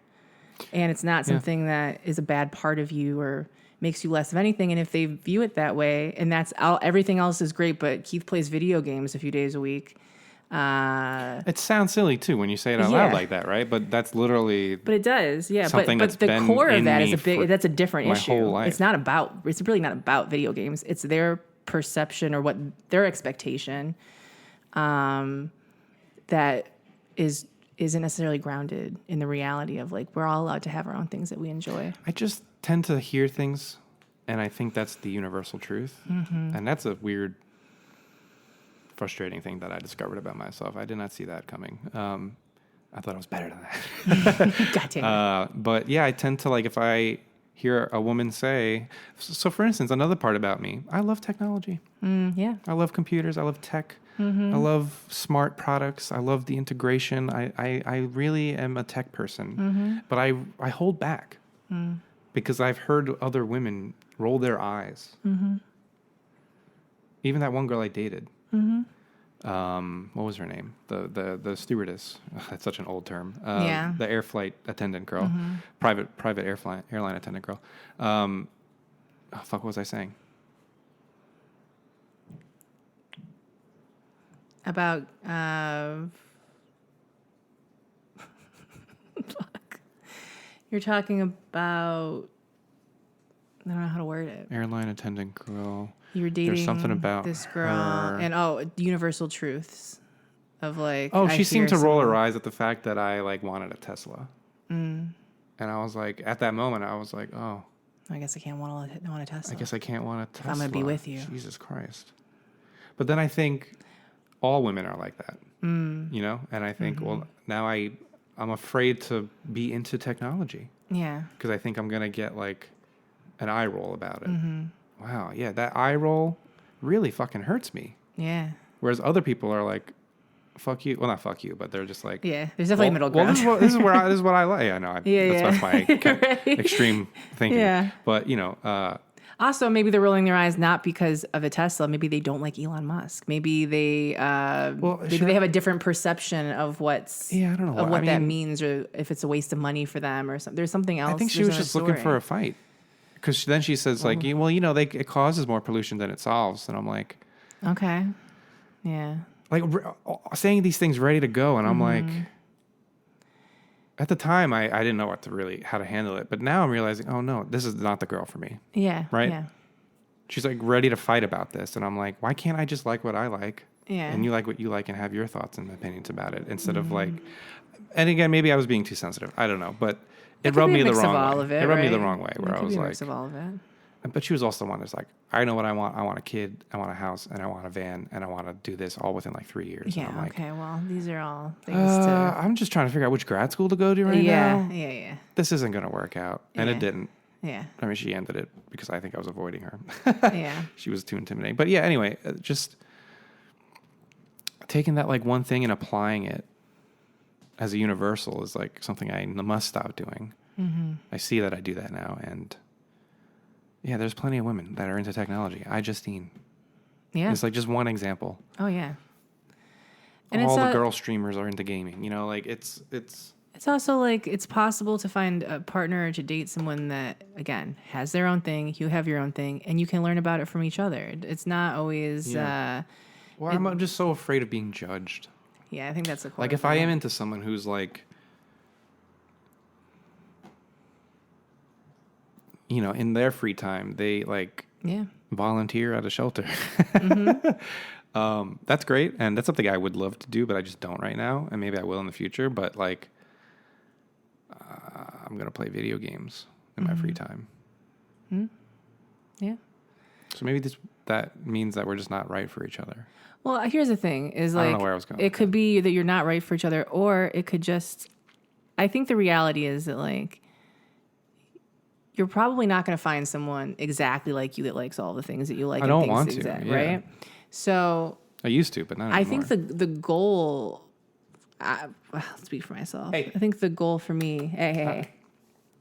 And it's not something that is a bad part of you or makes you less of anything. And if they view it that way, and that's all, everything else is great, but Keith plays video games a few days a week. It sounds silly too when you say it out loud like that, right? But that's literally. But it does, yeah. Something but that's the been core of in that me is that's a different my issue. whole life. It's really not about video games. It's their perception or what their expectation, that isn't necessarily grounded in the reality of like, we're all allowed to have our own things that we enjoy. I just tend to hear things, and I think that's the universal truth, and that's a weird, frustrating thing that I discovered about myself. I did not see that coming. I thought I was better than that. God damn it. But yeah, I tend to like, if I hear a woman say, so for instance, another part about me, I love technology. Yeah. I love computers. I love tech. I love smart products. I love the integration. I really am a tech person, but I hold back because I've heard other women roll their eyes. Even that one girl I dated. What was her name? The stewardess. Ugh, that's such an old term. The air flight attendant girl, private airline attendant girl. What was I saying? About you're talking about, I don't know how to word it. Airline attendant girl. You were dating There's something about this girl, her. and universal truths of like. Oh, she seemed to roll her eyes at the fact that I like wanted a Tesla, and I was like, at that moment, I was like, oh, I guess I can't want a Tesla. I guess I can't want a Tesla. I'm gonna be with you. Jesus Christ! But then I think all women are like that, you know. And I think, well, now I'm afraid to be into technology. Yeah. Because I think I'm gonna get like an eye roll about it. Wow, yeah, that eye roll really fucking hurts me. Yeah. Whereas other people are like, fuck you. Well, not fuck you, but they're just like, yeah, there's definitely a middle ground. Well, this is what I like. I know. That's my right. extreme thinking. Yeah. But, you know. Also, maybe they're rolling their eyes not because of a Tesla. Maybe they don't like Elon Musk. Maybe they they have a different perception of what's I don't know. of what that means, or if it's a waste of money for them, or something. There's something else. I think she was just looking for a fight. Because then she says, like, well, you know, it causes more pollution than it solves. And I'm like... Okay. Yeah. Like, saying these things ready to go. And I'm like... At the time, I didn't know how to handle it. But now I'm realizing, oh, no, this is not the girl for me. Yeah. Right? Yeah. She's, like, ready to fight about this. And I'm like, why can't I just like what I like? Yeah. And you like what you like and have your thoughts and opinions about it. Instead of, like... And again, maybe I was being too sensitive. I don't know. But... It rubbed me the wrong way. It rubbed me the wrong way, where I was like, of all of it. But she was also the one that's like, I know what I want. I want a kid, I want a house, and I want a van, and I want to do this all within like 3 years. Yeah. And I'm like, Okay. Well, these are all things to. I'm just trying to figure out which grad school to go to now. Yeah. This isn't going to work out, and it didn't. Yeah. I mean, she ended it because I think I was avoiding her. Yeah. She was too intimidating. But yeah. Anyway, just taking that like one thing and applying it as a universal is like something I must stop doing. I see that I do that now, and yeah, there's plenty of women that are into technology. Justine. Yeah. It's like just one example. Oh yeah. And all the girl streamers are into gaming. You know, like it's also like it's possible to find a partner or to date someone that again has their own thing, you have your own thing, and you can learn about it from each other. It's not always. Yeah. I'm just so afraid of being judged. Yeah, I think that's the core. Like if I am into someone who's like, you know, in their free time, they like volunteer at a shelter. That's great. And that's something I would love to do, but I just don't right now. And maybe I will in the future. But like, I'm going to play video games in my free time. Yeah. So maybe that means that we're just not right for each other. Well, here's the thing is like, I don't know where I was going. It could be that you're not right for each other, or it could just, I think the reality is that like, you're probably not going to find someone exactly like you that likes all the things that you like. I don't want to, right? So I used to, but not anymore. I think the goal, I'll speak for myself. Hey. I think the goal for me, hey,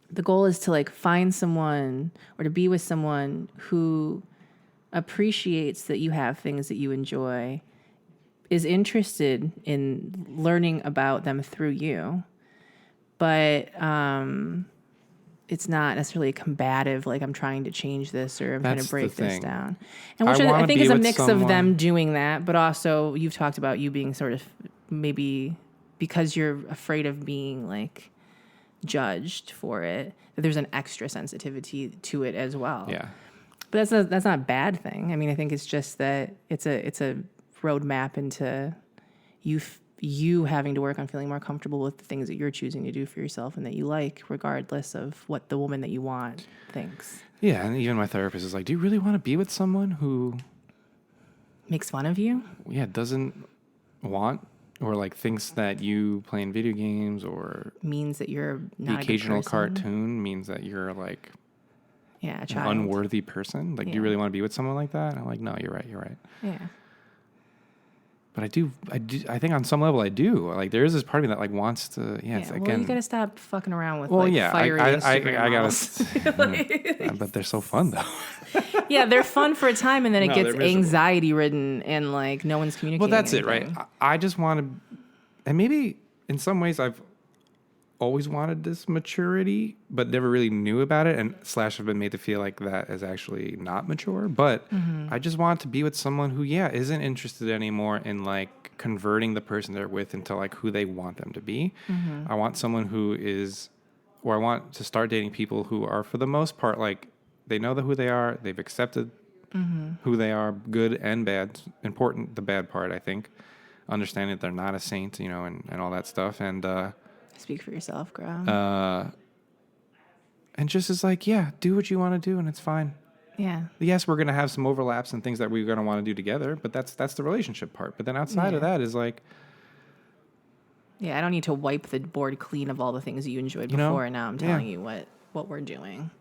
the goal is to like find someone or to be with someone who appreciates that you have things that you enjoy, is interested in learning about them through you, but it's not necessarily combative, like I'm trying to change this or I'm trying to break this down. And which I think is a mix of them doing that, but also you've talked about you being sort of maybe because you're afraid of being like judged for it, that there's an extra sensitivity to it as well. Yeah. But that's not a bad thing. I mean, I think it's just that it's a roadmap into you having to work on feeling more comfortable with the things that you're choosing to do for yourself and that you like, regardless of what the woman that you want thinks. Yeah, and even my therapist is like, do you really want to be with someone who makes fun of you? Yeah, doesn't want or like thinks that you playing video games or means that you're not the occasional cartoon means that you're like an unworthy person. Like, do you really want to be with someone like that? And I'm like, no, you're right. Yeah. But I think on some level I do. Like, there is this part of me that like wants to. It's, well, again, you gotta stop fucking around with I fiery Instagram gotta. But they're so fun though. Yeah, they're fun for a time, and then it gets anxiety ridden, and like no one's communicating. Well, that's anything. it, right? I just want to, and maybe in some ways I've always wanted this maturity, but never really knew about it, and / have been made to feel like that is actually not mature. But I just want to be with someone who, isn't interested anymore in like converting the person they're with into like who they want them to be. I want someone who is, or I want to start dating people who are, for the most part, like they know who they are, they've accepted who they are, good and bad. Important, the bad part, I think. Understanding that they're not a saint, and all that stuff, and. Speak for yourself, girl. And just is like, do what you want to do, and it's fine. Yeah. Yes, we're going to have some overlaps and things that we're going to want to do together, but that's the relationship part. But then outside of that is like... Yeah, I don't need to wipe the board clean of all the things you enjoyed before, and now I'm telling you what we're doing.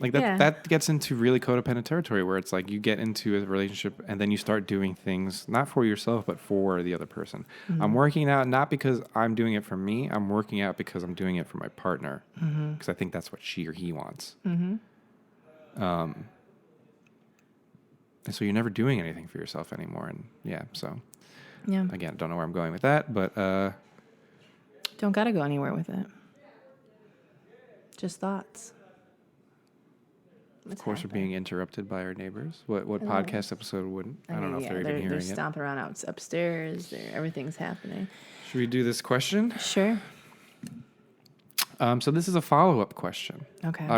Like that gets into really codependent territory where it's like you get into a relationship and then you start doing things not for yourself but for the other person. I'm working out not because I'm doing it for me. I'm working out because I'm doing it for my partner because I think that's what she or he wants. And so you're never doing anything for yourself anymore. And again, don't know where I'm going with that, but don't gotta go anywhere with it. Just thoughts. Of course, we're being interrupted by our neighbors. What podcast episode wouldn't? I don't know if they're even hearing it. They're stomping around upstairs. Everything's happening. Should we do this question? Sure. So this is a follow-up question. Okay.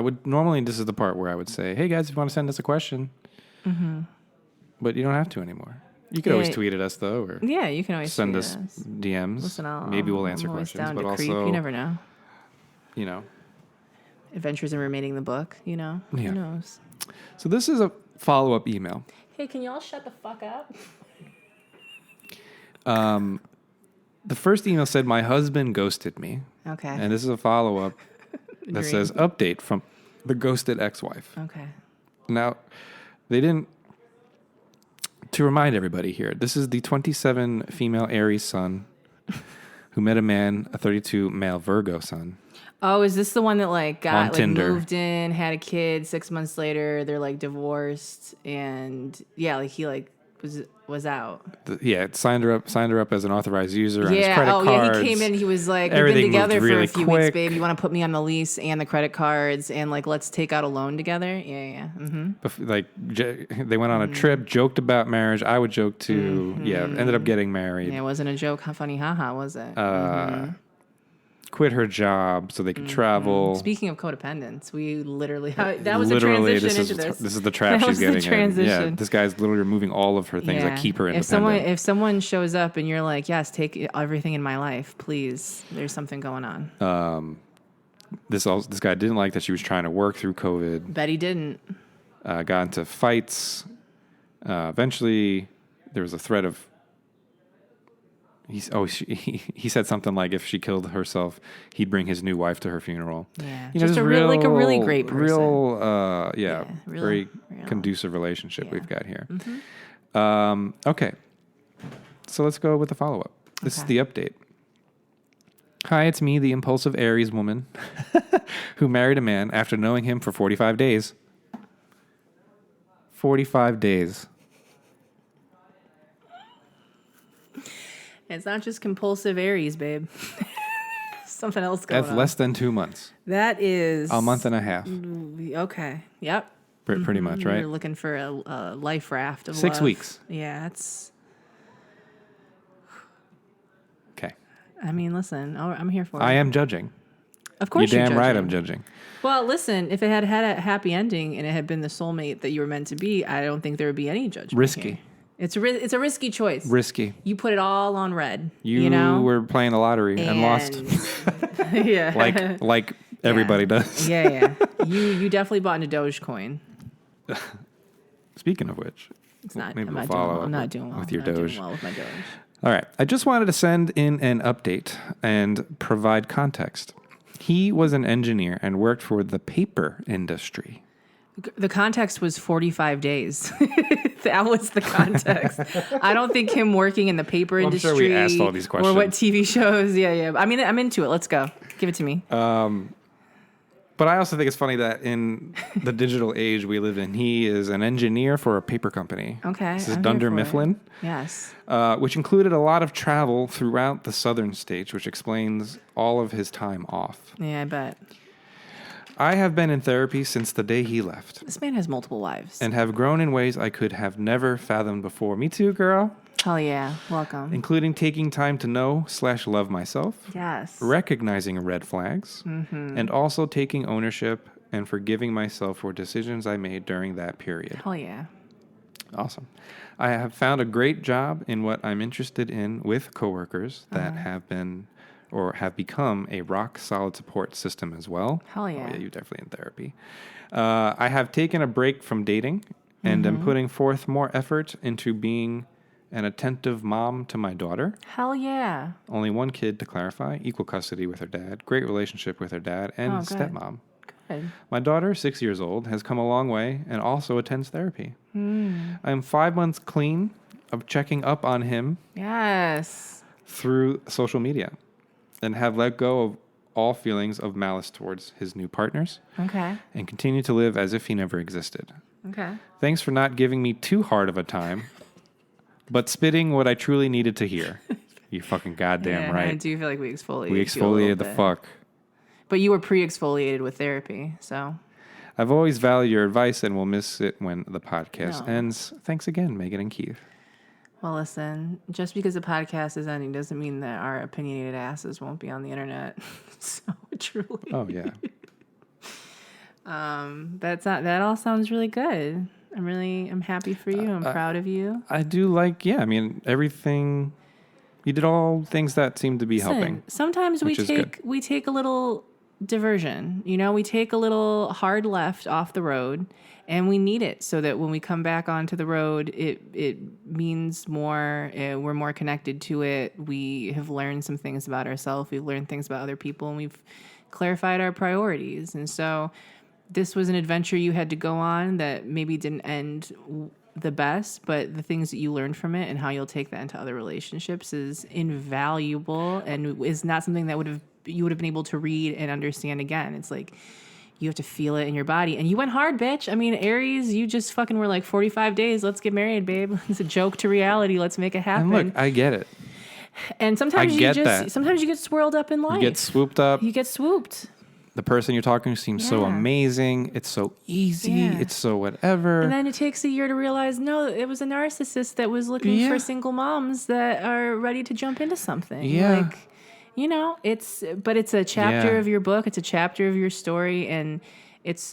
This is the part where I would say, hey guys, if you want to send us a question, but you don't have to anymore. You could always tweet at us though, or you can always send us DMs. Listen, maybe we'll answer questions, but also you never know. Adventures in Remaining the Book, Who knows? So this is a follow-up email. Hey, can y'all shut the fuck up? The first email said, my husband ghosted me. Okay. And this is a follow-up that says, update from the ghosted ex-wife. Okay. Now, they didn't... To remind everybody here, this is the 27 female Aries sun who met a man, a 32 male Virgo sun. Oh, is this the one that got Tinder. Moved in, had a kid, 6 months later they're divorced, and he was out. It signed her up as an authorized user on his credit cards. He came in, he was like, we've been together for a few weeks, babe. You want to put me on the lease and the credit cards and let's take out a loan together? Yeah. They went on a trip, joked about marriage. I would joke too. Ended up getting married. Yeah, it wasn't a joke. How funny, haha, was it? Quit her job so they could travel. Speaking of codependence, we literally that was a transition into this. This is the trap she's getting in. Yeah, this guy's literally removing all of her things that keep her independent. If someone shows up and you're like, yes, take everything in my life, please. There's something going on. This guy didn't like that she was trying to work through COVID. Bet he didn't. Got into fights. Eventually, there was a threat of. He said something like if she killed herself, he'd bring his new wife to her funeral. Yeah, just a really great person. Very conducive relationship we've got here. Okay, so let's go with the follow-up. This is the update. Hi, it's me, the impulsive Aries woman who married a man after knowing him for 45 days. 45 days. It's not just compulsive Aries, babe. Something else going on. That's less than 2 months. That is... a month and a half. Okay. Yep. Pretty much, right? You're looking for a life raft of 6 love. weeks. Yeah, it's... Okay. I mean, listen, I'm here for it. I am judging. Of course you're damn judging. right I'm judging. Well, listen, if it had a happy ending and it had been the soulmate that you were meant to be, I don't think there would be any judgment. Risky. Here. It's a risky choice. Risky. You put it all on red. You know? were playing the lottery and lost. Yeah. Like everybody does. Yeah. You definitely bought into Dogecoin. Speaking of which, it's not. maybe I'm we'll not follow doing well. up I'm not doing well. with your I'm not Doge. doing well with my Doge. All right. I just wanted to send in an update and provide context. He was an engineer and worked for the paper industry. The context was 45 days. That was the context. I don't think him working in the paper industry. I'm sure we asked all these questions. Or what TV shows. Yeah. I mean, I'm into it. Let's go. Give it to me. But I also think it's funny that in the digital age we live in, he is an engineer for a paper company. Okay. This is Dunder Mifflin. Yes. Which included a lot of travel throughout the southern states, which explains all of his time off. Yeah, I bet. I have been in therapy since the day he left. This man has multiple wives. And have grown in ways I could have never fathomed before. Me too, girl. Hell yeah. Welcome. Including taking time to know/love myself. Yes. Recognizing red flags. Mm-hmm. And also taking ownership and forgiving myself for decisions I made during that period. Hell yeah. Awesome. I have found a great job in what I'm interested in with coworkers that have been or have become a rock-solid support system as well. Hell yeah. Oh, yeah, you're definitely in therapy. I have taken a break from dating and am putting forth more effort into being an attentive mom to my daughter. Hell yeah. Only one kid, to clarify. Equal custody with her dad. Great relationship with her dad and stepmom. Good. My daughter, 6 years old, has come a long way and also attends therapy. I am 5 months clean of checking up on him. Yes. Through social media. And have let go of all feelings of malice towards his new partners. Okay. And continue to live as if he never existed. Okay. Thanks for not giving me too hard of a time, but spitting what I truly needed to hear. You fucking goddamn right. I do feel like we exfoliated. We exfoliated the fuck. But you were pre-exfoliated with therapy, so. I've always valued your advice and will miss it when the podcast ends. Thanks again, Megan and Keith. Well, listen, just because the podcast is ending doesn't mean that our opinionated asses won't be on the internet. So truly. Oh, yeah. That all sounds really good. I'm happy for you. I'm proud of you. I do everything. You did all things that seem to be helping. Sometimes we take a little diversion. We take a little hard left off the road. And we need it so that when we come back onto the road, it means more. We're more connected to it. We have learned some things about ourselves. We've learned things about other people, and we've clarified our priorities. And so this was an adventure you had to go on that maybe didn't end the best, but the things that you learned from it and how you'll take that into other relationships is invaluable and is not something that you would have been able to read and understand again. It's like, you have to feel it in your body. And you went hard, bitch. I mean, Aries, you just fucking were like 45 days. Let's get married, babe. It's a joke to reality. Let's make it happen. And look, I get it. And sometimes you get swirled up in life. You get swooped up. You get swooped. The person you're talking to seems so amazing. It's so easy. Yeah. It's so whatever. And then it takes a year to realize, no, it was a narcissist that was looking for single moms that are ready to jump into something. Yeah. It's a chapter of your book. It's a chapter of your story. And it's,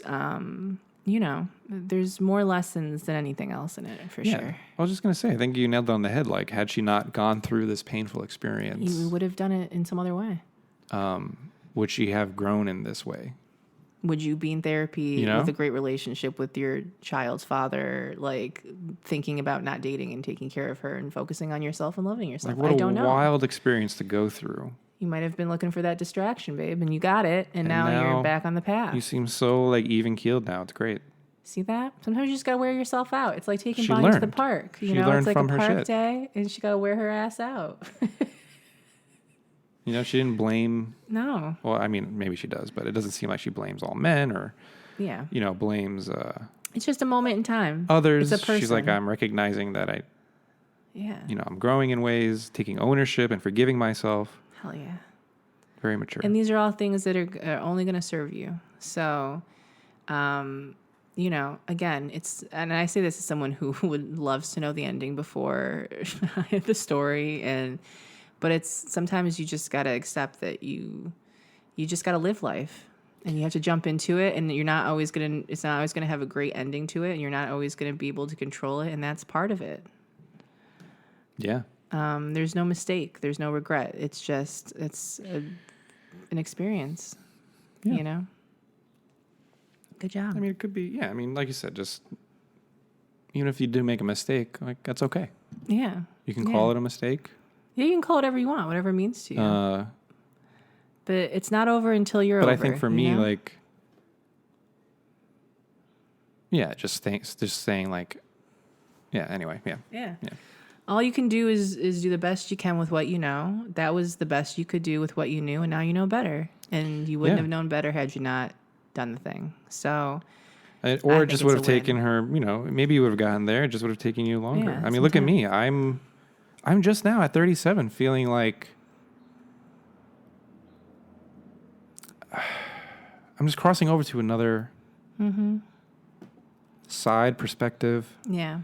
there's more lessons than anything else in it, for sure. I was just going to say, I think you nailed it on the head. Like, had she not gone through this painful experience, you would have done it in some other way. would she have grown in this way? Would you be in therapy You know? with a great relationship with your child's father, like thinking about not dating and taking care of her and focusing on yourself and loving yourself? Like, what I don't know. wild experience to go through. You might have been looking for that distraction, babe, and you got it, and now you're back on the path. You seem so like even keeled now. It's great. See that? Sometimes you just gotta wear yourself out. It's like taking She Bonnie to the learned. park. She It's learned like from a her park shit. day, and she gotta wear her ass out. You know, she didn't blame. No. Well, I mean, maybe she does, but it doesn't seem like she blames all men or, Yeah. you know, blames It's just a moment in time. others. It's a person. She's like, I'm recognizing that Yeah. I'm growing in ways, taking ownership and forgiving myself. Hell yeah. Very mature. And these are all things that are only going to serve you. So, again, and I say this as someone who loves to know the ending before the story, but it's sometimes you just got to accept that you just got to live life, and you have to jump into it, and it's not always going to have a great ending to it, and you're not always going to be able to control it, and that's part of it. Yeah. There's no mistake. There's no regret. It's just, an experience, Yeah. Good job. I mean, it could be, yeah. I mean, like you said, just even if you do make a mistake, like that's okay. Yeah. You can call it a mistake. Yeah, you can call it whatever you want, whatever it means to you. But it's not over until you're over. But I think for me, like, yeah, just saying like, yeah, anyway, yeah. Yeah. All you can do is do the best you can with what you know. That was the best you could do with what you knew, and now you know better. And you wouldn't have known better had you not done the thing. So, or it just would have taken her, maybe you would have gotten there. It just would have taken you longer. Yeah, I mean, look at me. I'm just now at 37 feeling like I'm just crossing over to another side perspective. Yeah.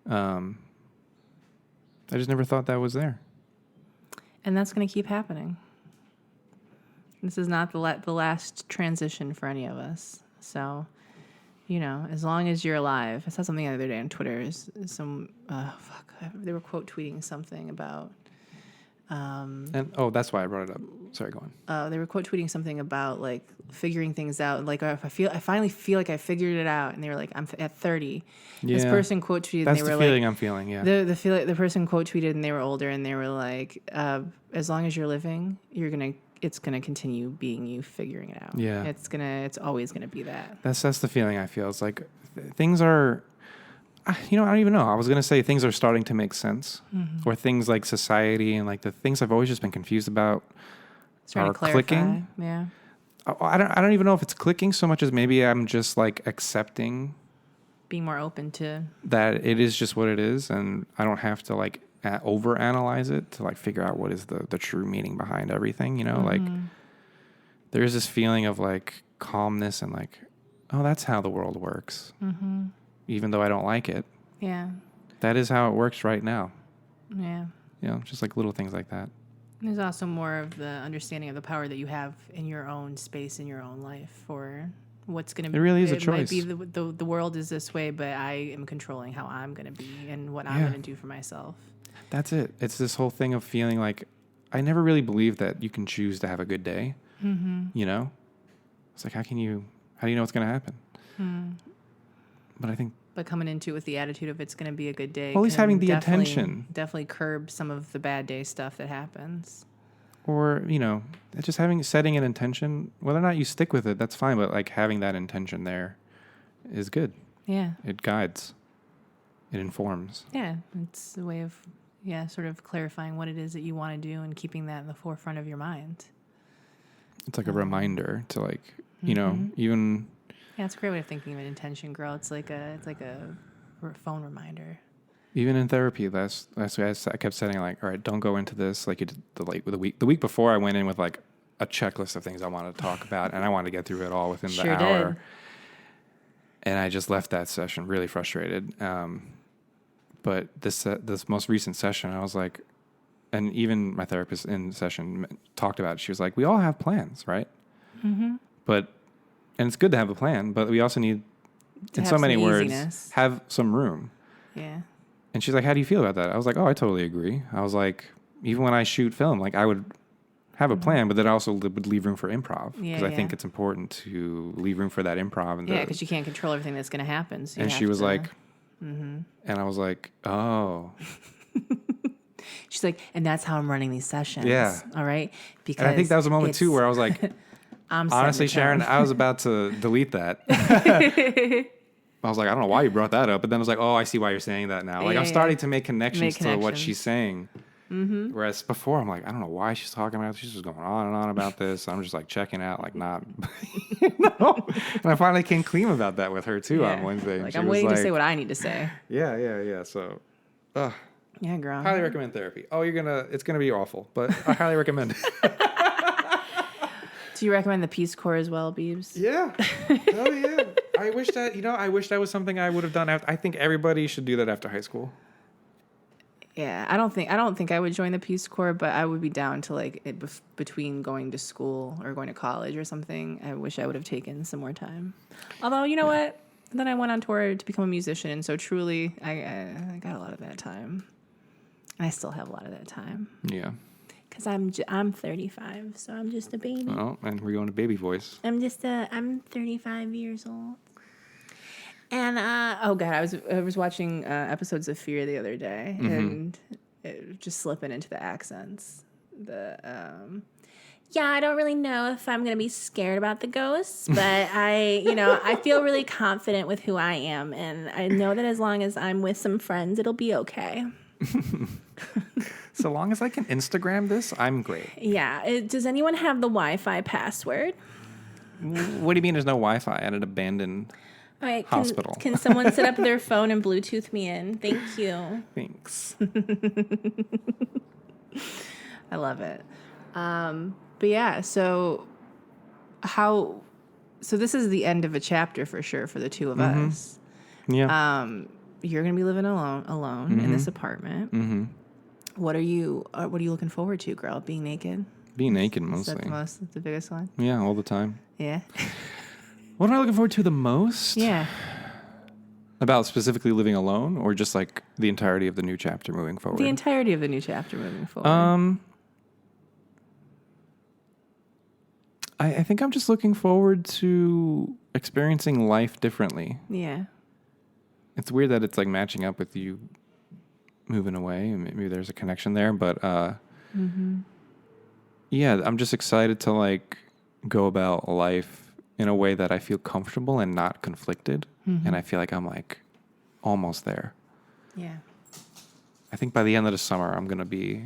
I just never thought that was there. And that's going to keep happening. This is not the last transition for any of us. So, as long as you're alive. I saw something the other day on Twitter. They were quote tweeting something about. That's why I brought it up. Sorry, go on. They were quote tweeting something about like figuring things out. Like I finally feel like I figured it out, and they were like, "I'm at 30." Yeah. This person quote tweeted. That's and they the were feeling like, I'm feeling. Yeah. The person quote tweeted, and they were older, and they were like, "As long as you're living, it's gonna continue being you figuring it out. Yeah. It's always gonna be that." That's the feeling I feel. It's like things are. I don't even know. I was going to say things are starting to make sense, or things like society and like the things I've always just been confused about are clicking. Yeah. I don't even know if it's clicking so much as maybe I'm just like accepting being more open to that it is just what it is, and I don't have to like overanalyze it to like figure out what is the true meaning behind everything. Like there's this feeling of like calmness and like, oh, that's how the world works. Mm-hmm. Even though I don't like it. Yeah. That is how it works right now. Yeah. Just like little things like that. There's also more of the understanding of the power that you have in your own space, in your own life, or what's going to be. It really is a choice. Might be the world is this way, but I am controlling how I'm going to be and what I'm going to do for myself. That's it. It's this whole thing of feeling like I never really believed that you can choose to have a good day. Mm-hmm. It's like, how do you know what's going to happen? But I think. But coming into it with the attitude of it's going to be a good day. Well, at least having the attention. Definitely curb some of the bad day stuff that happens. Or, just setting an intention, whether or not you stick with it, that's fine. But like having that intention there is good. Yeah. It guides. It informs. Yeah. It's a way of, sort of clarifying what it is that you want to do and keeping that in the forefront of your mind. It's like a reminder to like, even... Yeah, it's a great way of thinking of an intention, girl. It's like a phone reminder. Even in therapy, that's why I kept saying like, all right, don't go into this like you did the week before. I went in with like a checklist of things I wanted to talk about, and I wanted to get through it all within the hour. Did. And I just left that session really frustrated. But this most recent session, I was like, and even my therapist in session talked about it. She was like, we all have plans, right? Mm-hmm. And it's good to have a plan, but we also need, in so many words, have some room. Yeah. And she's like, how do you feel about that? I was like, oh, I totally agree. I was like, even when I shoot film, like I would have a plan, but then I also would leave room for improv because Yeah, I think it's important to leave room for that improv. And Yeah, because you can't control everything that's going to happen. So you and have she was to- like, and I was like, oh, she's like, and that's how I'm running these sessions. Yeah. All right. Because and I think that was a moment too where I was like, I'm honestly, setting the tone. Sharon, I was about to delete that. I was like, I don't know why you brought that up, but then I was like, oh, I see why you're saying that now. Like, Yeah, I'm starting to make connections to what connections. she's saying. Whereas before, I'm like, I don't know why she's talking about. She's just going on and on about this. I'm just like checking out, like not, And I finally came clean about that with her too on Wednesday. Like, She I'm was waiting to like, say what I need to say. Yeah. So, Yeah, girl. highly recommend therapy. Oh, it's gonna be awful, but I highly recommend it. Do you recommend the Peace Corps as well, Beebs? Yeah. Oh yeah. I wish that was something I would have done. I think everybody should do that after high school. Yeah, I don't think I would join the Peace Corps, but I would be down to like between going to school or going to college or something. I wish I would have taken some more time. Although, you know what? Then I went on tour to become a musician, and so truly, I got a lot of that time. And I still have a lot of that time. Yeah. Because I'm 35, so I'm just a baby. Oh, and we're going to baby voice. I'm 35 years old. And oh god, I was watching episodes of Fear the other day, and just slipping into the accents. Yeah, I don't really know if I'm gonna be scared about the ghosts, but I feel really confident with who I am, and I know that as long as I'm with some friends, it'll be okay. So long as I can Instagram this, I'm great. Yeah. Does anyone have the Wi-Fi password? What do you mean there's no Wi-Fi at an abandoned All right, hospital? Can someone set up their phone and Bluetooth me in? Thank you. Thanks. I love it. But yeah, so this is the end of a chapter for sure for the two of us. Yeah. You're gonna be living alone in this apartment. Mm-hmm. What are you looking forward to, girl? Being naked? Being naked Is that mostly. the biggest one? Yeah, all the time. Yeah. What am I looking forward to the most? Yeah. About specifically living alone, or just like the entirety of the new chapter moving forward? The entirety of the new chapter moving forward. I think I'm just looking forward to experiencing life differently. Yeah. It's weird that it's like matching up with you moving away, and maybe there's a connection there, but yeah, I'm just excited to like go about life in a way that I feel comfortable and not conflicted, and I feel like I'm like almost there. Yeah. I think by the end of the summer, I'm gonna be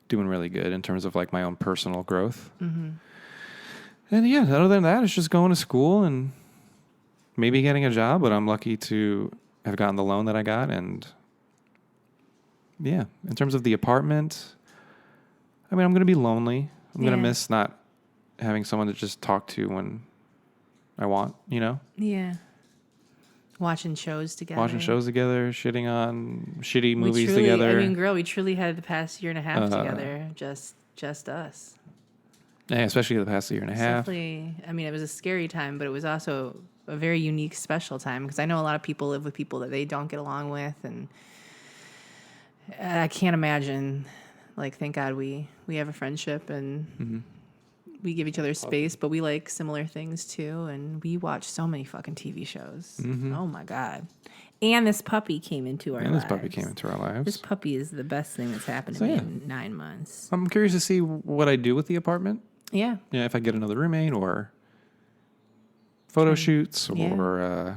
doing really good in terms of like my own personal growth. And yeah, other than that, it's just going to school and maybe getting a job, but I'm lucky to have gotten the loan that I got. And yeah, in terms of the apartment, I mean, I'm going to be lonely. I'm going to miss not having someone to just talk to when I want, you know? Yeah. Watching shows together. Shitting on shitty movies truly, together. I mean, girl, we truly had the past year and a half together, just us. Yeah, especially the past year and a half. Definitely. I mean, it was a scary time, but it was also a very unique, special time because I know a lot of people live with people that they don't get along with, and I can't imagine. Like, thank God we have a friendship and we give each other space, but we like similar things too, and we watch so many fucking TV shows. Oh my God. And this puppy came into our lives. This puppy is the best thing that's happened to me in 9 months. I'm curious to see what I do with the apartment. Yeah. Yeah, if I get another roommate or photo shoots or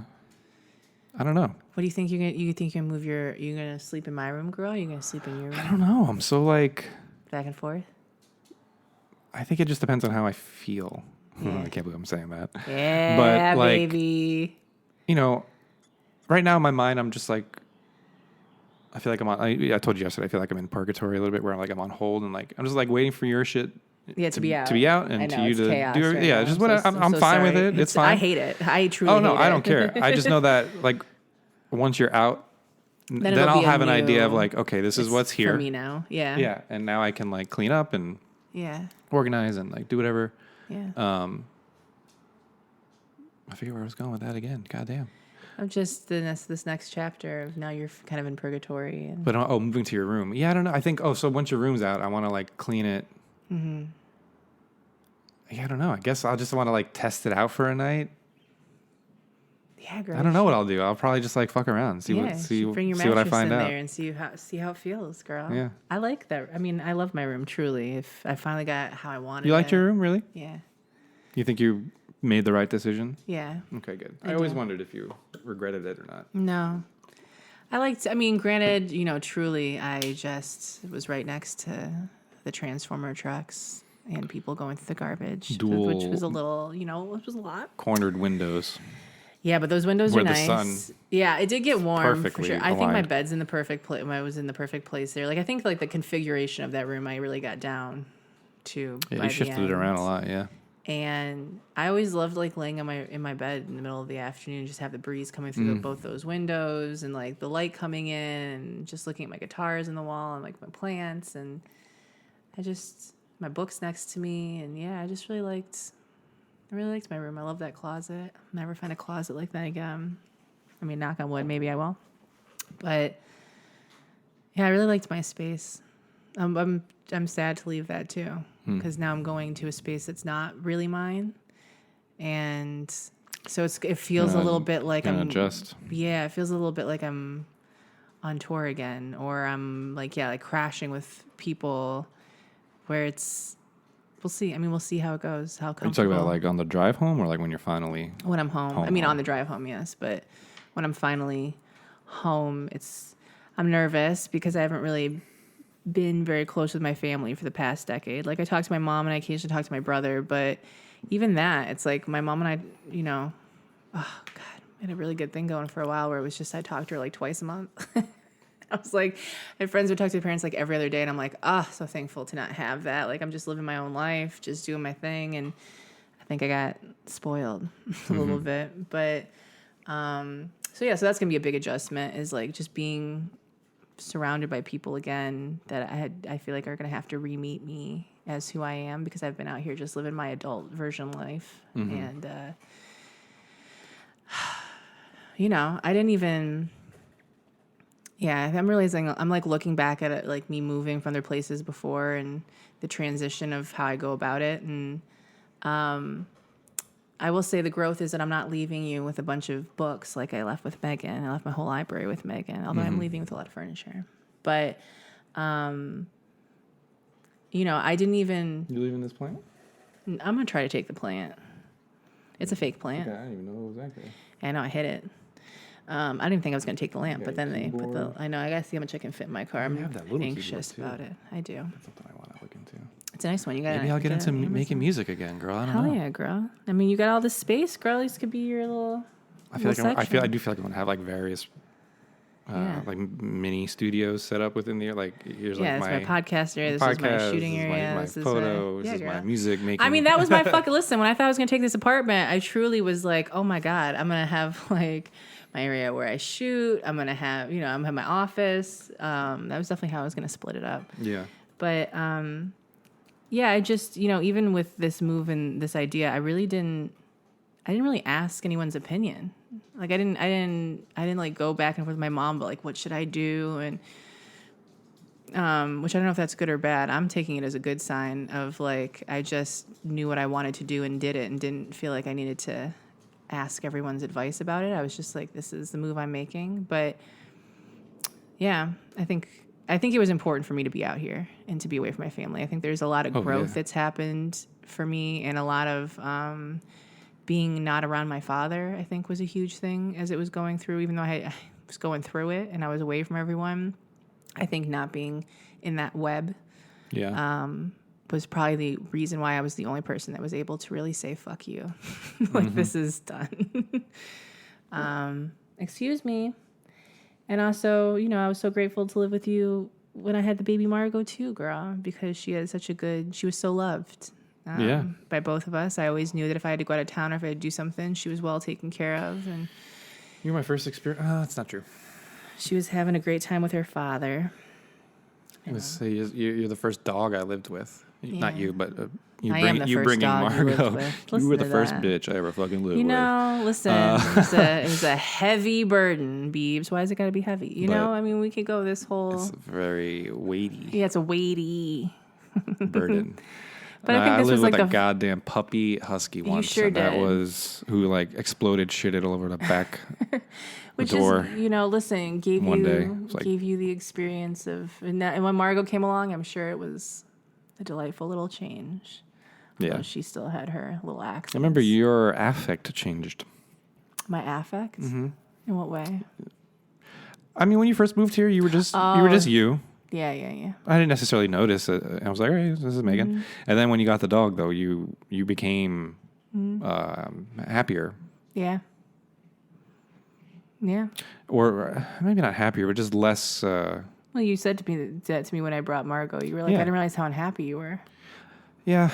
I don't know. What do you think you think you're gonna move you're gonna sleep in my room, girl? You're gonna sleep in your room? I don't know. I'm so like back and forth? I think it just depends on how I feel. Yeah. I can't believe I'm saying that. Yeah, but like, baby. You know, right now in my mind, I'm just like, I feel like I'm on. I told you yesterday. I feel like I'm in purgatory a little bit, where I'm on hold and like I'm just like waiting for your shit. To be out, and to you to do everything. Yeah, just what I'm so fine sorry. with it. It's fine. I hate it. I truly. Oh no, hate I it. don't care. I just know that like once you're out, then I'll have an idea of like, okay, this is what's here for me now. Yeah. Yeah, and now I can like clean up and organize and like do whatever. Yeah. I forget where I was going with that again. God damn. of just this next chapter of now you're kind of in purgatory. And But moving to your room. Yeah, I don't know. I think so once your room's out, I want to like clean it. Mm-hmm. Yeah, I don't know. I guess I'll just want to like test it out for a night. Yeah, girl. I don't know what I'll do. I'll probably just like fuck around, bring your see what I mattress find in out. there and see how it feels, girl. Yeah. I like that. I mean, I love my room truly. If I finally got how I wanted it. You liked your room, really? Yeah. You think you made the right decision? Yeah. Okay, good. I I always do. wondered if you regretted it or not. No. I mean, granted, truly, I just was right next to the Transformer trucks and people going through the garbage, which was a little, which was a lot. Cornered windows. Yeah, but those windows Where are the nice. sun yeah, it did get warm perfectly for sure. I think my aligned. bed's in the perfect place. I was in the perfect place there. Like I think like the configuration of that room, I really got down to. Yeah, by you the shifted it around a end. lot, yeah. And I always loved like laying in my bed in the middle of the afternoon, just have the breeze coming through both those windows and like the light coming in, and just looking at my guitars in the wall and like my plants, and my books next to me, and yeah, I really liked my room. I love that closet. I'll never find a closet like that again. I mean, knock on wood, maybe I will. But yeah, I really liked my space. I'm sad to leave that too, because now I'm going to a space that's not really mine, and so it feels a little bit like I'm adjust. Yeah, it feels a little bit like I'm on tour again, or I'm like crashing with people, where it's. We'll see. I mean, we'll see how it goes. How Are you comfortable. talking about like on the drive home or like when you're finally When I'm home. home I mean, home? on the drive home, yes, but when I'm finally home, I'm nervous because I haven't really been very close with my family for the past decade. Like I talk to my mom and I occasionally talk to my brother, but even that, it's like my mom and I, oh God, we had a really good thing going for a while where it was just I talked to her like twice a month. I was like, my friends would talk to their parents like every other day, and I'm like, so thankful to not have that. Like I'm just living my own life, just doing my thing, and I think I got spoiled a little bit. But so that's gonna be a big adjustment, is like just being surrounded by people again that I feel like are gonna have to re-meet me as who I am, because I've been out here just living my adult version life, and I didn't even. Yeah, I'm realizing I'm like looking back at it, like me moving from other places before and the transition of how I go about it. And I will say the growth is that I'm not leaving you with a bunch of books like I left with Megan. I left my whole library with Megan, although I'm leaving with a lot of furniture. But, I didn't even. You leaving this plant? I'm going to try to take the plant. It's a fake plant. I didn't even know it was that good. I know, I hit it. I didn't even think I was going to take the lamp, You but got then a they put keyboard. I know, I got to see how much I can fit in my car. I'm have that little anxious keyboard, about too. it. I do. That's something I want to look into. It's a nice one. You got. Maybe I'll get into making music again, girl. I don't Hell know. yeah, girl. I mean, you got all this space, girl. This could be your little. I do feel like section. I'm gonna have like various, Yeah. like mini studios set up within there. Like here's Yeah, like this is my podcast area. This is my shooting this is area. my This is photos. yeah, This is my girl. music making. I mean, that was my fucking listen. When I thought I was gonna take this apartment, I truly was like, oh my God, I'm gonna have like my area where I shoot. I'm gonna have, I'm gonna have my office. That was definitely how I was gonna split it up. Yeah. But yeah, I just, even with this move and this idea, I didn't really ask anyone's opinion. Like I didn't like go back and forth with my mom, but like, what should I do? And which I don't know if that's good or bad. I'm taking it as a good sign of like, I just knew what I wanted to do and did it, and didn't feel like I needed to ask everyone's advice about it. I was just like, this is the move I'm making. But yeah, I think it was important for me to be out here and to be away from my family. I think there's a lot of growth that's happened for me, and a lot of being not around my father, I think, was a huge thing as it was going through, even though I was going through it and I was away from everyone. I think not being in that web was probably the reason why I was the only person that was able to really say, fuck you. Like, this is done. Excuse me. And also, I was so grateful to live with you when I had the baby Margot too, girl, because she was so loved by both of us. I always knew that if I had to go out of town or if I had to do something, she was well taken care of. And You're my first experience. That's not true. she was having a great time with her father. You're the first dog I lived with. Not you, but I am the you first bringing dog you lived Margot. with. You Listen were the to first that. bitch I ever fucking lived You with. know, listen, it was a heavy burden, Beebs. Why is it got to be heavy? You know, I mean, we could go this whole. It's very weighty. Yeah, it's a weighty burden. But I think this lived was like with a goddamn puppy husky once. sure and that did. was who like exploded shit all over the back. Which door. is, you know, listen, gave One day, you it's like- gave you the experience of, and when Margot came along, I'm sure it was a delightful little change. Yeah. Although she still had her little accents. I remember your affect changed. My affect? Mm-hmm. In what way? I mean, when you first moved here, you were just you. Yeah. I didn't necessarily notice it. I was like, all right, this is Megan. Mm-hmm. And then when you got the dog, though, you became happier. Yeah. Yeah. Or maybe not happier, but just less. Well, you said that to me when I brought Margot. You were like, Yeah. I didn't realize how unhappy you were. Yeah,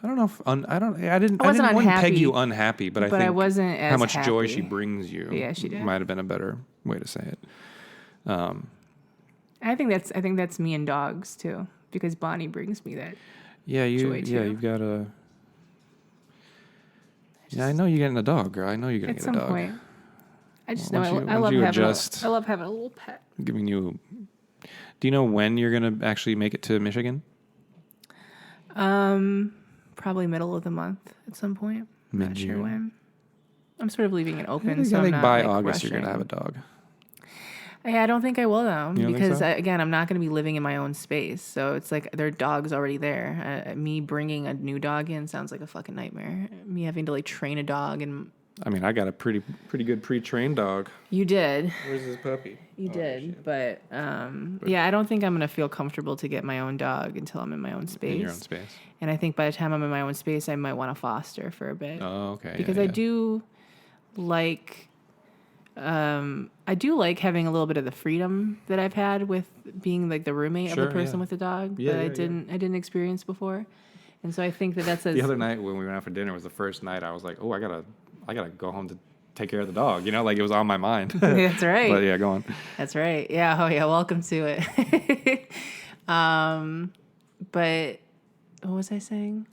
I don't know. If I didn't wasn't wouldn't unhappy, peg you unhappy, but I think I wasn't as how much joy happy. she brings you. Yeah, she did. Might have been a better way to say it. I think that's me and dogs too, because Bonnie brings me that. Yeah, joy, too. you've got a. Yeah, I know you're getting a dog, girl. I know you're gonna At get some a dog. point. I just Once know you- I once love you having adjust- I love having a little pet. Giving you. Do you know when you're gonna actually make it to Michigan? Probably middle of the month at some point. I'm not sure Mid-June. when. I'm sort of leaving it open, I think, so I I'm think not, by like, August you're rushing. gonna have a dog. Yeah, I don't think I will though, don't think because so? again, I'm not going to be living in my own space. So it's like there are dogs already there. Me bringing a new dog in sounds like a fucking nightmare. Me having to like train a dog, and I mean, I got a pretty good pre-trained dog. you did. Where's this puppy? You did, but yeah, I don't think I'm gonna feel comfortable to get my own dog until I'm in my own space. In your own space. And I think by the time I'm in my own space, I might want to foster for a bit. Oh, okay. Because yeah, I yeah. do like, having a little bit of the freedom that I've had with being like the roommate Sure, of the person yeah. with the dog Yeah, that I yeah, didn't experience before. And so I think that's The other night when we went out for dinner was the first night I was like, oh, I gotta go home to take care of the dog. You know, like it was on my mind. That's right. But yeah, go on. That's right. Yeah. Oh, yeah. Welcome to it. But what was I saying?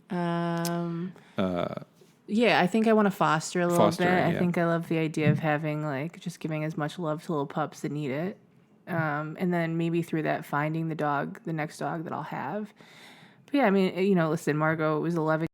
Yeah, I think I want to foster a little bit. Fostering, I yeah. think I love the idea of having like just giving as much love to little pups that need it. And then maybe through that finding the next dog that I'll have. But yeah, I mean, you know, listen, Margot was 11